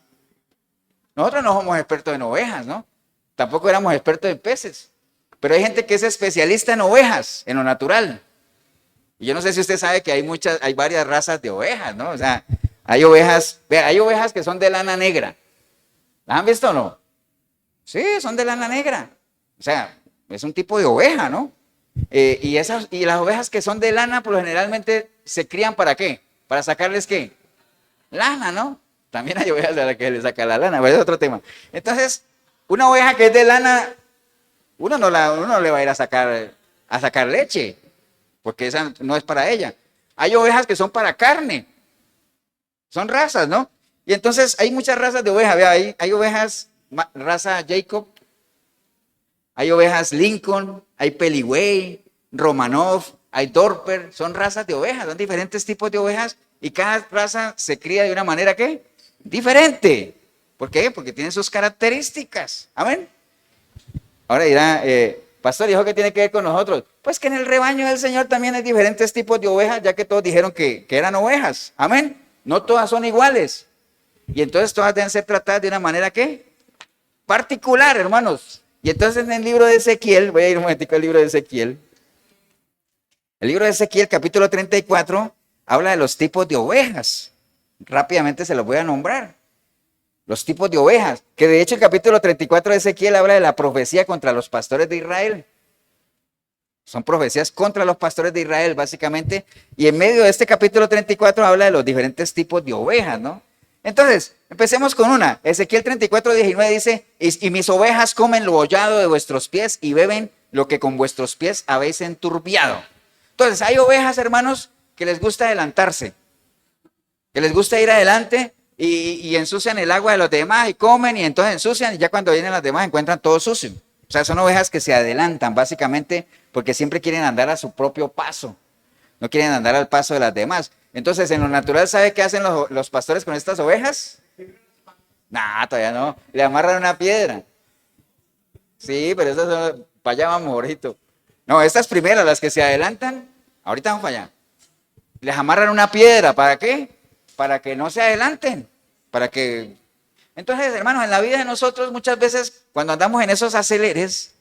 Nosotros no somos expertos en ovejas, ¿no? Tampoco éramos expertos en peces. Pero hay gente que es especialista en ovejas, en lo natural. Y yo no sé si usted sabe que hay varias razas de ovejas, ¿no? O sea, hay ovejas que son de lana negra. ¿Las han visto o no? Sí, son de lana negra. O sea, es un tipo de oveja, ¿no? Y las ovejas que son de lana, pues generalmente se crían ¿para qué? Para sacarles ¿qué? Lana, ¿no? También hay ovejas a las que le saca la lana, pero es otro tema. Entonces, una oveja que es de lana, uno no le va a ir a sacar leche, porque esa no es para ella. Hay ovejas que son para carne, son razas, ¿no? Y entonces hay muchas razas de ovejas, vea, hay ovejas raza Jacob, hay ovejas Lincoln, hay Peligüey, Romanov, hay Dorper, son razas de ovejas, son diferentes tipos de ovejas y cada raza se cría de una manera ¿qué? Diferente. ¿Por qué? Porque tiene sus características. Amén. Ahora dirá, pastor, ¿y eso qué tiene que ver con nosotros? Pues que en el rebaño del Señor también hay diferentes tipos de ovejas, ya que todos dijeron que eran ovejas. Amén. No todas son iguales. Y entonces todas deben ser tratadas de una manera ¿qué? Particular, hermanos. Y entonces en el libro de Ezequiel, voy a ir un momentico al libro de Ezequiel. El libro de Ezequiel, capítulo 34, habla de los tipos de ovejas. Rápidamente se los voy a nombrar. Los tipos de ovejas, que de hecho el capítulo 34 de Ezequiel habla de la profecía contra los pastores de Israel. Son profecías contra los pastores de Israel, básicamente. Y en medio de este capítulo 34 habla de los diferentes tipos de ovejas, ¿no? Entonces, empecemos con una. Ezequiel 34, 19 dice, y mis ovejas comen lo hollado de vuestros pies y beben lo que con vuestros pies habéis enturbiado. Entonces, hay ovejas, hermanos, que les gusta adelantarse, que les gusta ir adelante y ensucian el agua de los demás y comen y entonces ensucian y ya cuando vienen las demás encuentran todo sucio. O sea, son ovejas que se adelantan básicamente porque siempre quieren andar a su propio paso, no quieren andar al paso de las demás. Entonces, en lo natural, ¿sabe qué hacen los pastores con estas ovejas? Nah, todavía no, le amarran una piedra. Sí, pero esas son, para allá vamos, Jorgito. No, estas primeras, las que se adelantan, ahorita vamos para allá. Les amarran una piedra, ¿para qué? Para que no se adelanten, para que... Entonces, hermanos, en la vida de nosotros muchas veces, cuando andamos en esos aceleres,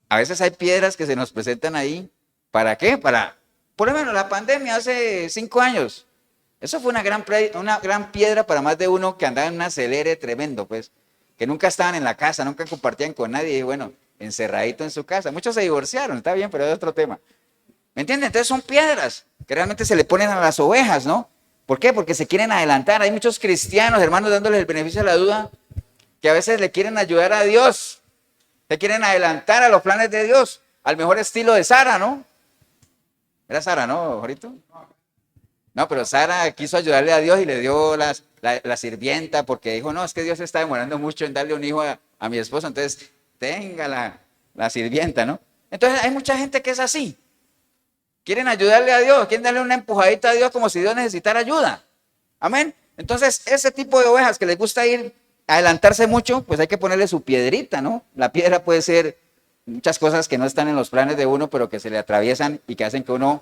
a veces hay piedras que se nos presentan ahí, ¿para qué? Por lo menos la pandemia hace 5 años, Eso fue una gran piedra para más de uno que andaba en un acelere tremendo, pues, que nunca estaban en la casa, nunca compartían con nadie, y bueno, encerradito en su casa. Muchos se divorciaron, está bien, pero es otro tema. ¿Me entienden? Entonces son piedras que realmente se le ponen a las ovejas, ¿no? ¿Por qué? Porque se quieren adelantar. Hay muchos cristianos, hermanos, dándoles el beneficio de la duda, que a veces le quieren ayudar a Dios, se quieren adelantar a los planes de Dios, al mejor estilo de Sara, ¿no? Era Sara, ¿no, Jorito? No, pero Sara quiso ayudarle a Dios y le dio la sirvienta porque dijo, no, es que Dios está demorando mucho en darle un hijo a mi esposo, entonces tenga la sirvienta, ¿no? Entonces hay mucha gente que es así. Quieren ayudarle a Dios, quieren darle una empujadita a Dios como si Dios necesitara ayuda. Amén. Entonces, ese tipo de ovejas que les gusta ir a adelantarse mucho, pues hay que ponerle su piedrita, ¿no? La piedra puede ser muchas cosas que no están en los planes de uno, pero que se le atraviesan y que hacen que uno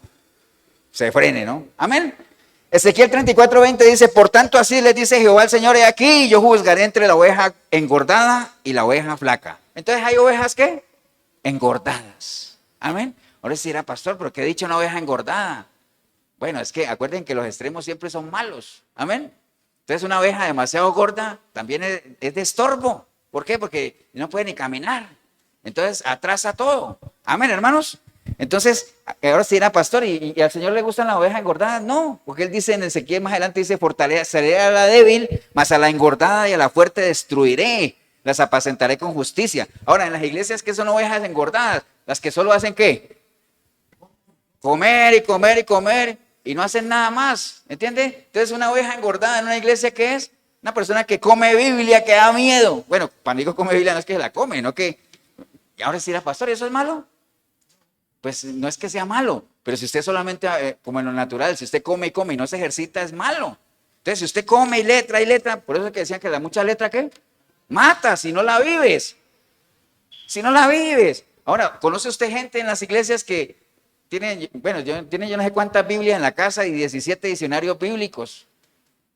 se frene, ¿no? Amén. Ezequiel 34:20 dice, por tanto así les dice Jehová el Señor, he aquí, yo juzgaré entre la oveja engordada y la oveja flaca. Entonces hay ovejas ¿qué? Engordadas. Amén. Ahora sí era pastor, pero ¿qué he dicho una oveja engordada? Bueno, es que acuerden que los extremos siempre son malos. Amén. Entonces una oveja demasiado gorda también es de estorbo. ¿Por qué? Porque no puede ni caminar. Entonces atrasa todo. Amén, hermanos. Entonces, ahora sí era pastor y al Señor le gustan las ovejas engordadas. No, porque Él dice en Ezequiel más adelante, dice, fortaleceré a la débil, mas a la engordada y a la fuerte destruiré. Las apacentaré con justicia. Ahora, en las iglesias, ¿qué son ovejas engordadas? Las que solo hacen ¿qué? Comer y comer y comer y no hacen nada más, ¿entiende? Entonces una oveja engordada en una iglesia, ¿qué es? Una persona que come Biblia, que da miedo. Bueno, para mí come Biblia no es que la come, no que... Y ahora sí era pastor, ¿y eso es malo? Pues no es que sea malo, pero si usted solamente, como en lo natural, si usted come y come y no se ejercita, es malo. Entonces si usted come y letra, por eso es que decían que la mucha letra, ¿qué? Mata, si no la vives. Si no la vives. Ahora, ¿conoce usted gente en las iglesias que tienen, bueno, tienen yo no sé cuántas Biblias en la casa y 17 diccionarios bíblicos?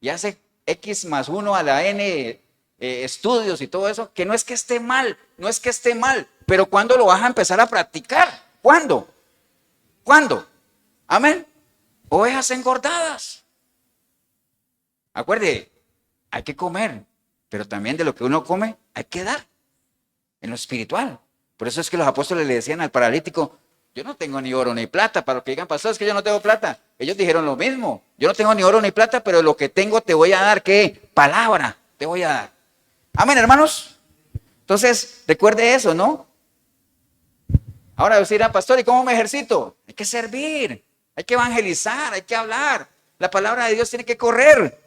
Y hace X más 1 a la N estudios y todo eso, que no es que esté mal, no es que esté mal, pero ¿cuándo lo vas a empezar a practicar? ¿Cuándo? ¿Cuándo? Amén. Ovejas engordadas. Acuerde, hay que comer, pero también de lo que uno come hay que dar en lo espiritual. Por eso es que los apóstoles le decían al paralítico, yo no tengo ni oro ni plata, para los que digan, pastor, es que yo no tengo plata. Ellos dijeron lo mismo, yo no tengo ni oro ni plata, pero lo que tengo te voy a dar, ¿qué? Palabra te voy a dar. Amén, hermanos. Entonces, recuerde eso, ¿no? Ahora usted dirá, pastor, ¿y cómo me ejercito? Hay que servir, hay que evangelizar, hay que hablar. La palabra de Dios tiene que correr.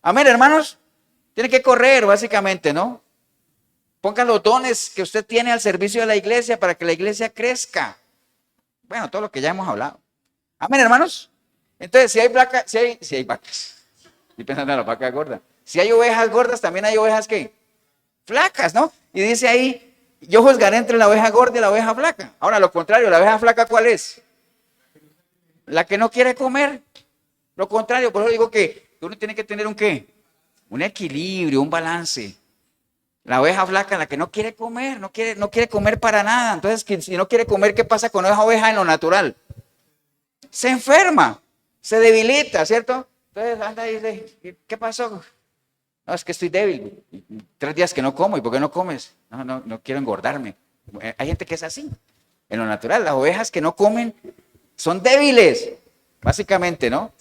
Amén, hermanos. Tiene que correr, básicamente, ¿no? Ponga los dones que usted tiene al servicio de la iglesia para que la iglesia crezca. Bueno, todo lo que ya hemos hablado. Amén, hermanos. Entonces, si hay vacas, si hay vacas. Estoy pensando en las vacas gordas. Si hay ovejas gordas, también hay ovejas ¿qué? Flacas, ¿no? Y dice ahí, yo juzgaré entre la oveja gorda y la oveja flaca. Ahora, lo contrario, la oveja flaca, ¿cuál es? La que no quiere comer. Lo contrario, por eso digo que uno tiene que tener un ¿qué? Un equilibrio, un balance. La oveja flaca, la que no quiere comer, no quiere comer para nada. Entonces, si no quiere comer, ¿qué pasa con esa oveja en lo natural? Se enferma, se debilita, ¿cierto? Entonces anda y dice, ¿qué pasó? No, es que estoy débil. 3 días que no como, ¿y por qué no comes? No quiero engordarme. Hay gente que es así. En lo natural, las ovejas que no comen son débiles, básicamente, ¿no?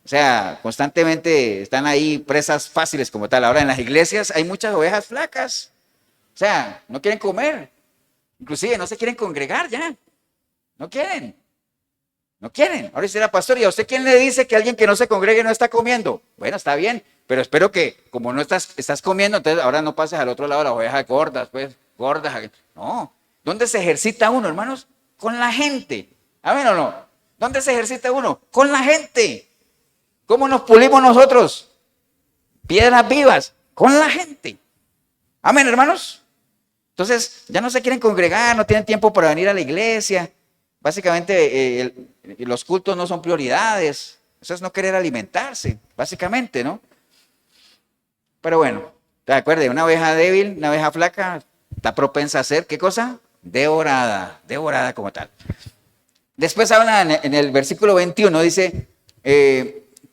O sea, constantemente están ahí presas fáciles como tal. Ahora en las iglesias hay muchas ovejas flacas. O sea, no quieren comer. Inclusive no se quieren congregar ya. No quieren. No quieren. Ahora dice la pastor, ¿y a usted quién le dice que alguien que no se congregue no está comiendo? Bueno, está bien, pero espero que como no estás comiendo, entonces ahora no pases al otro lado de las ovejas gordas, pues, gordas. No. ¿Dónde se ejercita uno, hermanos? Con la gente. ¿Amén o no? ¿Dónde se ejercita uno? Con la gente. ¿Cómo nos pulimos nosotros? Piedras vivas, con la gente. Amén, hermanos. Entonces, ya no se quieren congregar, no tienen tiempo para venir a la iglesia. Básicamente, los cultos no son prioridades. Eso es no querer alimentarse, básicamente, ¿no? Pero bueno, ¿te acuerdas? Una oveja débil, una oveja flaca, está propensa a ser, ¿qué cosa? Devorada como tal. Después habla en el versículo 21, dice...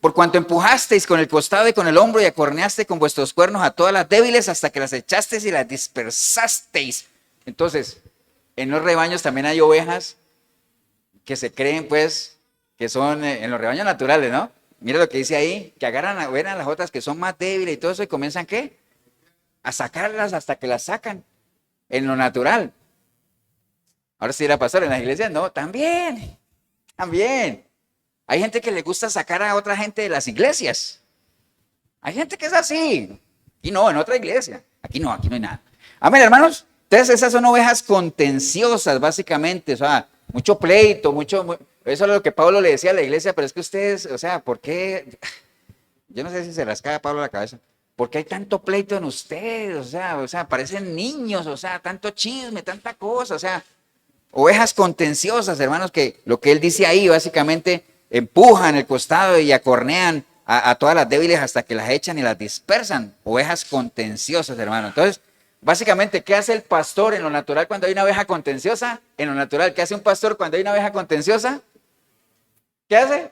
Por cuanto empujasteis con el costado y con el hombro y acorneaste con vuestros cuernos a todas las débiles hasta que las echasteis y las dispersasteis. Entonces, en los rebaños también hay ovejas que se creen, pues, que son en los rebaños naturales, ¿no? Mira lo que dice ahí, que agarran a ver a las otras que son más débiles y todo eso y comienzan, ¿qué? A sacarlas hasta que las sacan en lo natural. Ahora sí, la pastora, en las iglesias, no, también. Hay gente que le gusta sacar a otra gente de las iglesias. Hay gente que es así. Y no, en otra iglesia. Aquí no hay nada. Amén, hermanos. Entonces esas son ovejas contenciosas, básicamente. O sea, mucho pleito, eso es lo que Pablo le decía a la iglesia, pero es que ustedes, o sea, ¿por qué? Yo no sé si se las cae a Pablo la cabeza. ¿Por qué hay tanto pleito en ustedes? O sea, parecen niños, o sea, tanto chisme, tanta cosa, o sea, ovejas contenciosas, hermanos, que lo que él dice ahí, básicamente, empujan el costado y acornean a todas las débiles hasta que las echan y las dispersan. Ovejas contenciosas, hermano. Entonces, básicamente, ¿qué hace el pastor en lo natural cuando hay una oveja contenciosa? En lo natural, ¿qué hace un pastor cuando hay una oveja contenciosa? ¿Qué hace?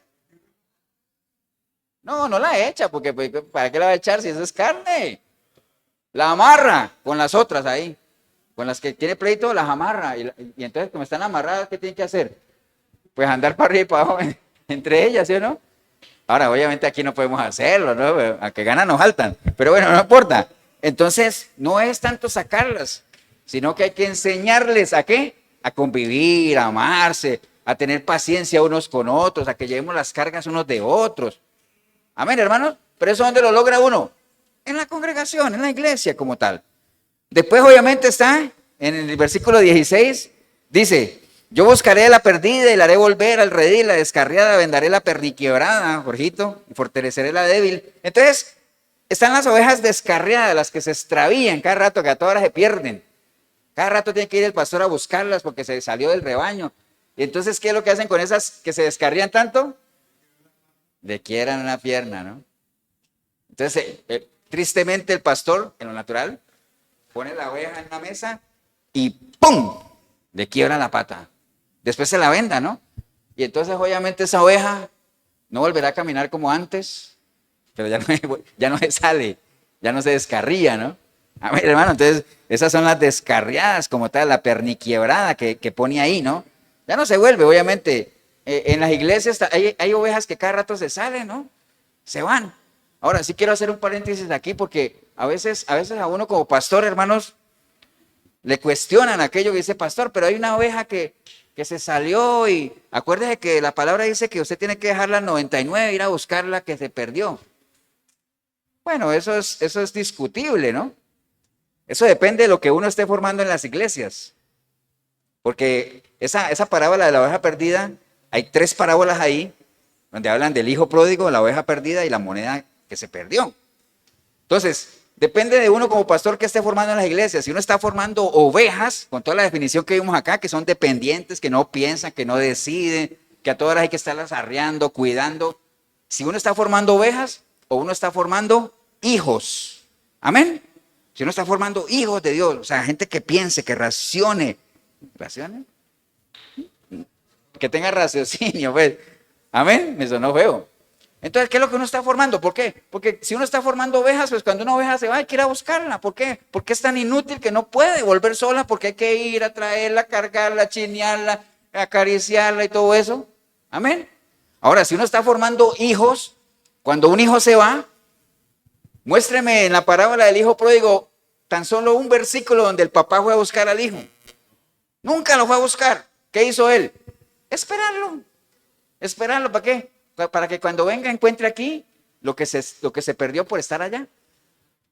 No la echa, porque ¿para qué la va a echar si eso es carne? La amarra con las otras ahí. Con las que tiene pleito, las amarra. Y entonces, como están amarradas, ¿qué tienen que hacer? Pues andar para arriba y para abajo entre ellas, ¿sí o no? Ahora, obviamente aquí no podemos hacerlo, ¿no? A que ganan nos saltan. Pero bueno, no importa. Entonces, no es tanto sacarlas, sino que hay que enseñarles a qué, a convivir, a amarse, a tener paciencia unos con otros, a que llevemos las cargas unos de otros. Amén, hermanos. Pero eso ¿dónde lo logra uno? En la congregación, en la iglesia como tal. Después, obviamente, está en el versículo 16, dice: yo buscaré a la perdida y la haré volver al redil, la descarriada vendaré la perniquebrada, Jorgito, y fortaleceré la débil. Entonces, están las ovejas descarriadas, las que se extravían cada rato, que a todas horas se pierden. Cada rato tiene que ir el pastor a buscarlas porque se salió del rebaño. Y entonces, ¿qué es lo que hacen con esas que se descarrían tanto? Le quiebran una pierna, ¿no? Entonces, tristemente el pastor, en lo natural, pone la oveja en una mesa y ¡pum! Le quiebra la pata. Después se la venda, ¿no? Y entonces obviamente esa oveja no volverá a caminar como antes, pero ya no se sale, ya no se descarría, ¿no? A ver, hermano, entonces esas son las descarriadas como tal, la perniquebrada que pone ahí, ¿no? Ya no se vuelve, obviamente. En las iglesias hay ovejas que cada rato se salen, ¿no? Se van. Ahora, sí quiero hacer un paréntesis aquí porque a veces a uno como pastor, hermanos, le cuestionan aquello que dice pastor, pero hay una oveja que se salió y acuérdese que la palabra dice que usted tiene que dejar la 99 e ir a buscar la que se perdió. Bueno, eso es discutible, ¿no? Eso depende de lo que uno esté formando en las iglesias. Porque esa parábola de la oveja perdida, hay 3 parábolas ahí, donde hablan del hijo pródigo, la oveja perdida y la moneda que se perdió. Entonces, depende de uno como pastor que esté formando en las iglesias. Si uno está formando ovejas, con toda la definición que vimos acá, que son dependientes, que no piensan, que no deciden, que a todas horas hay que estarlas arreando, cuidando. Si uno está formando ovejas o uno está formando hijos. Amén. Si uno está formando hijos de Dios, o sea, gente que piense, que racione. ¿Racione? Que tenga raciocinio, pues. Amén. Me sonó feo. Entonces, ¿qué es lo que uno está formando? ¿Por qué? Porque si uno está formando ovejas, pues cuando una oveja se va hay que ir a buscarla. ¿Por qué? Porque es tan inútil que no puede volver sola, porque hay que ir a traerla, cargarla, chinearla, acariciarla y todo eso. Amén. Ahora, si uno está formando hijos, cuando un hijo se va, muéstreme en la parábola del hijo pródigo tan solo un versículo donde el papá fue a buscar al hijo. Nunca lo fue a buscar. ¿Qué hizo él? Esperarlo. Esperarlo, ¿para qué? Para que cuando venga encuentre aquí lo que se perdió por estar allá.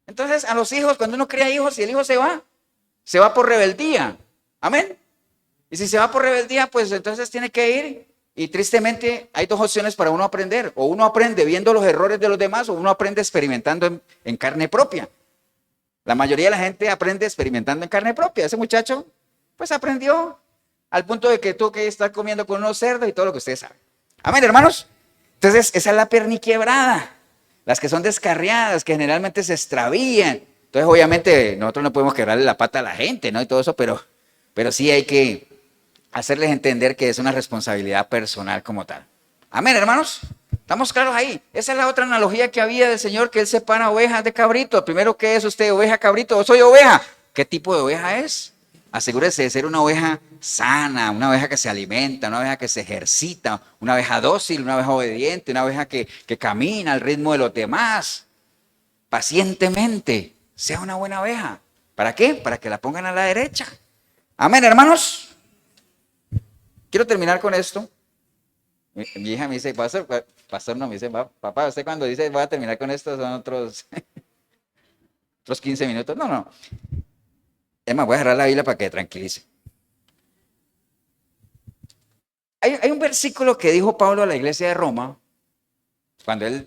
Entonces, a los hijos, cuando uno cría hijos y el hijo se va por rebeldía. Amén. Y si se va por rebeldía, pues entonces tiene que ir. Y tristemente hay 2 opciones para uno aprender. O uno aprende viendo los errores de los demás, o uno aprende experimentando en carne propia. La mayoría de la gente aprende experimentando en carne propia. Ese muchacho, pues aprendió al punto de que tuvo que estar comiendo con unos cerdos y todo lo que ustedes saben. Amén, hermanos. Entonces, esa es la perniquebrada. Las que son descarriadas, que generalmente se extravían. Entonces, obviamente, nosotros no podemos quebrarle la pata a la gente, ¿no? Y todo eso, pero sí hay que hacerles entender que es una responsabilidad personal como tal. Amén, hermanos. ¿Estamos claros ahí? Esa es la otra analogía que había del Señor, que Él separa ovejas de cabritos. Primero, ¿qué es usted? ¿Oveja, cabrito? ¿O soy oveja? ¿Qué tipo de oveja es? Asegúrese de ser una oveja sana, una oveja que se alimenta, una oveja que se ejercita, una oveja dócil, una oveja obediente, una oveja que camina al ritmo de los demás, pacientemente. Sea una buena oveja. ¿Para qué? Para que la pongan a la derecha. Amén, hermanos. Quiero terminar con esto. Mi hija me dice, pastor no, me dice, papá, usted cuando dice voy a terminar con esto son otros 15 minutos. No. Es más, voy a cerrar la Biblia para que tranquilice. Hay un versículo que dijo Pablo a la iglesia de Roma, cuando él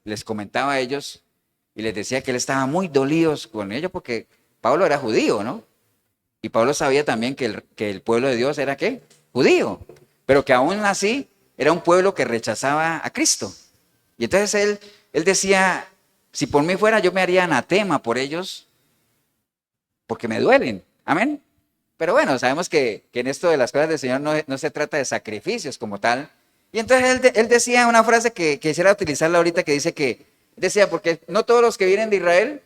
les comentaba a ellos y les decía que él estaba muy dolido con ellos porque Pablo era judío, ¿no? Y Pablo sabía también que el pueblo de Dios era, ¿qué? Judío. Pero que aún así era un pueblo que rechazaba a Cristo. Y entonces él decía, si por mí fuera yo me haría anatema por ellos, porque me duelen. Amén. Pero bueno, sabemos que en esto de las cosas del Señor no se trata de sacrificios como tal. Y entonces él decía una frase que quisiera utilizarla ahorita, que dice que, decía, porque no todos los que vienen de Israel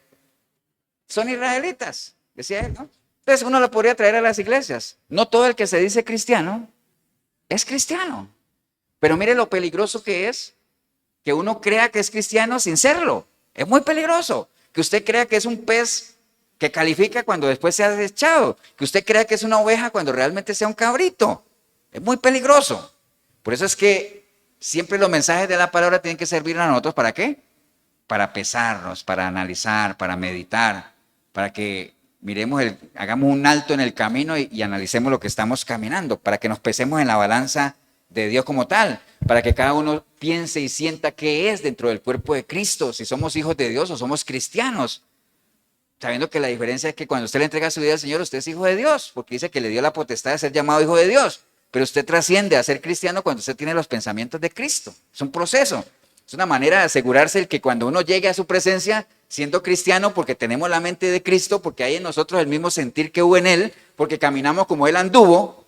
son israelitas, decía él, ¿no? Entonces uno lo podría traer a las iglesias. No todo el que se dice cristiano es cristiano. Pero mire lo peligroso que es que uno crea que es cristiano sin serlo. Es muy peligroso. Que usted crea que es un pez que califica cuando después se ha desechado. Que usted crea que es una oveja cuando realmente sea un cabrito. Es muy peligroso. Por eso es que siempre los mensajes de la palabra tienen que servir a nosotros. ¿Para qué? Para pesarnos, para analizar, para meditar, para que hagamos un alto en el camino y analicemos lo que estamos caminando, para que nos pesemos en la balanza de Dios como tal, para que cada uno piense y sienta qué es dentro del cuerpo de Cristo, si somos hijos de Dios o somos cristianos, sabiendo que la diferencia es que cuando usted le entrega su vida al Señor, usted es hijo de Dios, porque dice que le dio la potestad de ser llamado hijo de Dios, pero usted trasciende a ser cristiano cuando usted tiene los pensamientos de Cristo. Es un proceso, es una manera de asegurarse de que cuando uno llegue a su presencia, siendo cristiano, porque tenemos la mente de Cristo, porque hay en nosotros el mismo sentir que hubo en Él, porque caminamos como Él anduvo,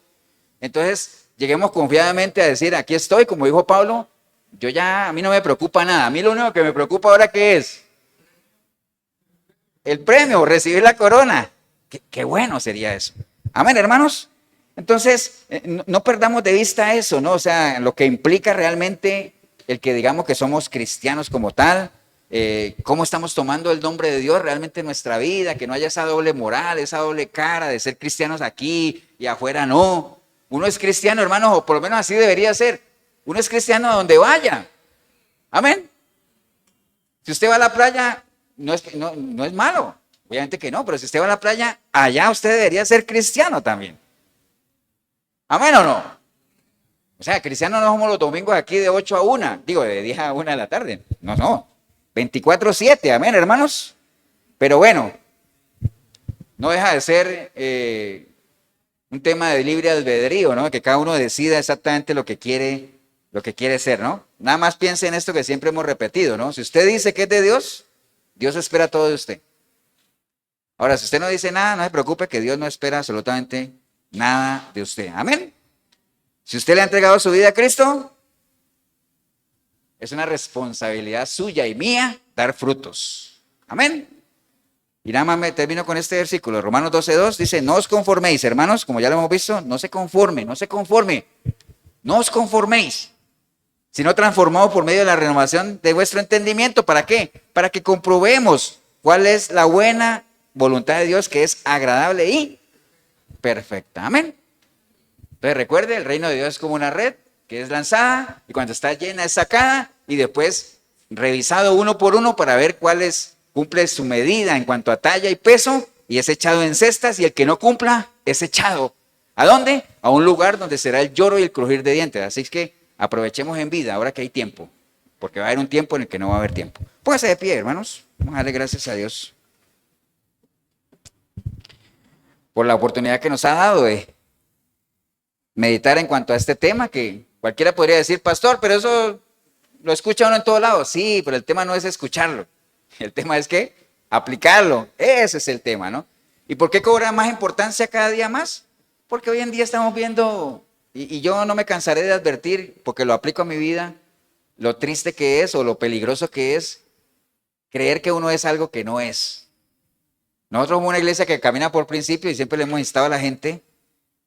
entonces lleguemos confiadamente a decir, aquí estoy, como dijo Pablo, a mí no me preocupa nada, a mí lo único que me preocupa ahora, ¿qué es? El premio, recibir la corona. Qué bueno sería eso. Amén, hermanos. Entonces, no perdamos de vista eso, ¿no? O sea, lo que implica realmente el que digamos que somos cristianos como tal, cómo estamos tomando el nombre de Dios realmente en nuestra vida, que no haya esa doble moral, esa doble cara de ser cristianos aquí y afuera no. Uno es cristiano, hermanos, o por lo menos así debería ser. Uno es cristiano a donde vaya. Amén. Si usted va a la playa, no es malo, obviamente que no, pero si usted va a la playa, allá usted debería ser cristiano también. ¿Amén o no? O sea, cristianos no somos los domingos aquí de 8 a 1, digo, de 10 a 1 de la tarde. No, 24/7, amén, hermanos. Pero bueno, no deja de ser un tema de libre albedrío, ¿no? Que cada uno decida exactamente lo que quiere ser, ¿no? Nada más piense en esto que siempre hemos repetido, ¿no? Si usted dice que es de Dios, Dios espera todo de usted. Ahora, si usted no dice nada, no se preocupe que Dios no espera absolutamente nada de usted. Amén. Si usted le ha entregado su vida a Cristo, es una responsabilidad suya y mía dar frutos. Amén. Y nada más me termino con este versículo. Romanos 12:2 dice, no os conforméis, hermanos, como ya lo hemos visto, no se conforme, no os conforméis, sino transformados por medio de la renovación de vuestro entendimiento. ¿Para qué? Para que comprobemos cuál es la buena voluntad de Dios, que es agradable y perfecta. Amén. Entonces recuerde, el reino de Dios es como una red que es lanzada y cuando está llena es sacada y después revisado uno por uno para ver cumple su medida en cuanto a talla y peso y es echado en cestas y el que no cumpla es echado. ¿A dónde? A un lugar donde será el lloro y el crujir de dientes. Así es que aprovechemos en vida ahora que hay tiempo, porque va a haber un tiempo en el que no va a haber tiempo. Póngase de pie, hermanos. Vamos a darle gracias a Dios por la oportunidad que nos ha dado de meditar en cuanto a este tema, que cualquiera podría decir, pastor, pero eso lo escucha uno en todos lados. Sí, pero el tema no es escucharlo. El tema es que aplicarlo. Ese es el tema, ¿no? ¿Y por qué cobra más importancia cada día más? Porque hoy en día estamos viendo, y yo no me cansaré de advertir, porque lo aplico a mi vida, lo triste que es o lo peligroso que es creer que uno es algo que no es. Nosotros somos una iglesia que camina por principio y siempre le hemos instado a la gente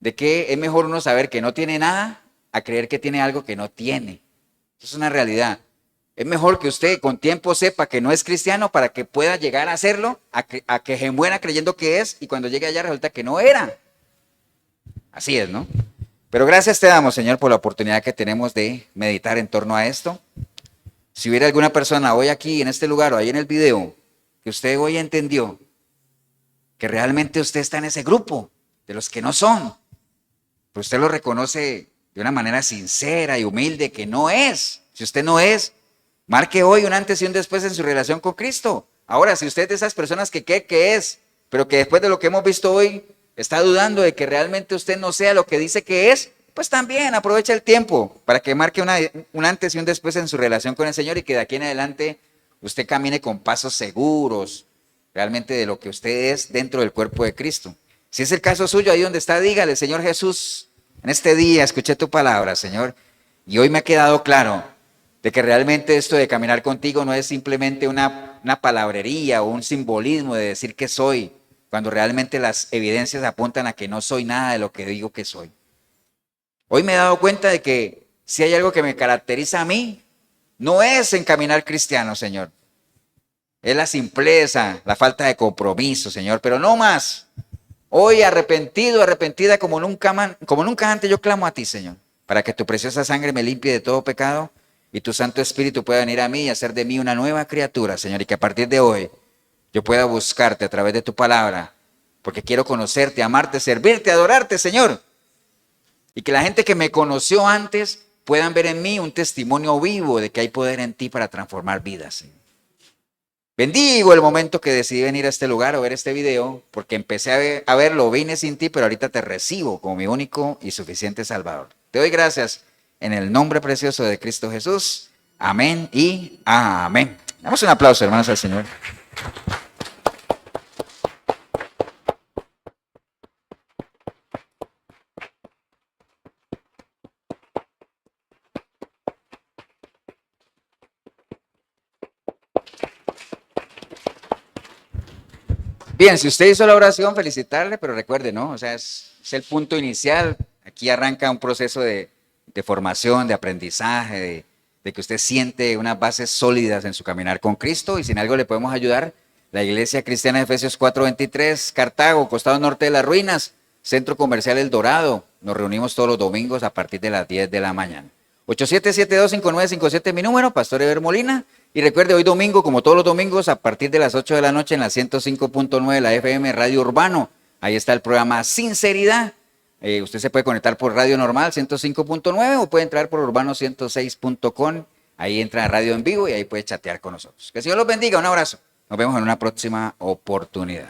de que es mejor uno saber que no tiene nada a creer que tiene algo que no tiene. Eso es una realidad. Es mejor que usted con tiempo sepa que no es cristiano para que pueda llegar a hacerlo, a que se muera creyendo que es y cuando llegue allá resulta que no era. Así es, ¿no? Pero gracias te damos, Señor, por la oportunidad que tenemos de meditar en torno a esto. Si hubiera alguna persona hoy aquí en este lugar o ahí en el video que usted hoy entendió que realmente usted está en ese grupo de los que no son, pues usted lo reconoce de una manera sincera y humilde que no es. Si usted no es, marque hoy un antes y un después en su relación con Cristo. Ahora, si usted es de esas personas que cree que es, pero que después de lo que hemos visto hoy está dudando de que realmente usted no sea lo que dice que es, pues también aprovecha el tiempo para que marque un antes y un después en su relación con el Señor y que de aquí en adelante usted camine con pasos seguros realmente de lo que usted es dentro del cuerpo de Cristo. Si es el caso suyo, ahí donde está, dígale, Señor Jesús, en este día escuché tu palabra, Señor, y hoy me ha quedado claro de que realmente esto de caminar contigo no es simplemente una palabrería o un simbolismo de decir que soy, cuando realmente las evidencias apuntan a que no soy nada de lo que digo que soy. Hoy me he dado cuenta de que si hay algo que me caracteriza a mí, no es en caminar cristiano, Señor. Es la simpleza, la falta de compromiso, Señor, pero no más. Hoy arrepentido, arrepentida como nunca antes yo clamo a ti, Señor, para que tu preciosa sangre me limpie de todo pecado y tu Santo Espíritu pueda venir a mí y hacer de mí una nueva criatura, Señor, y que a partir de hoy yo pueda buscarte a través de tu palabra, porque quiero conocerte, amarte, servirte, adorarte, Señor. Y que la gente que me conoció antes puedan ver en mí un testimonio vivo de que hay poder en ti para transformar vidas, Señor. Bendigo el momento que decidí venir a este lugar o ver este video, porque empecé a verlo, vine sin ti, pero ahorita te recibo como mi único y suficiente Salvador. Te doy gracias en el nombre precioso de Cristo Jesús. Amén y amén. Damos un aplauso, hermanos, al Señor. Bien, si usted hizo la oración, felicitarle, pero recuerde, ¿no? O sea, es el punto inicial. Aquí arranca un proceso de formación, de aprendizaje, de que usted siente unas bases sólidas en su caminar con Cristo y si en algo le podemos ayudar, la Iglesia Cristiana de Efesios 4:23, Cartago, costado norte de las ruinas, Centro Comercial El Dorado. Nos reunimos todos los domingos a partir de las 10 de la mañana. 87725957 mi número, Pastor Eber Molina. Y recuerde, hoy domingo, como todos los domingos, a partir de las 8 de la noche en la 105.9 de la FM Radio Urbano. Ahí está el programa Sinceridad. Usted se puede conectar por radio normal 105.9 o puede entrar por urbano106.com. Ahí entra a radio en vivo y ahí puede chatear con nosotros. Que el Señor los bendiga. Un abrazo. Nos vemos en una próxima oportunidad.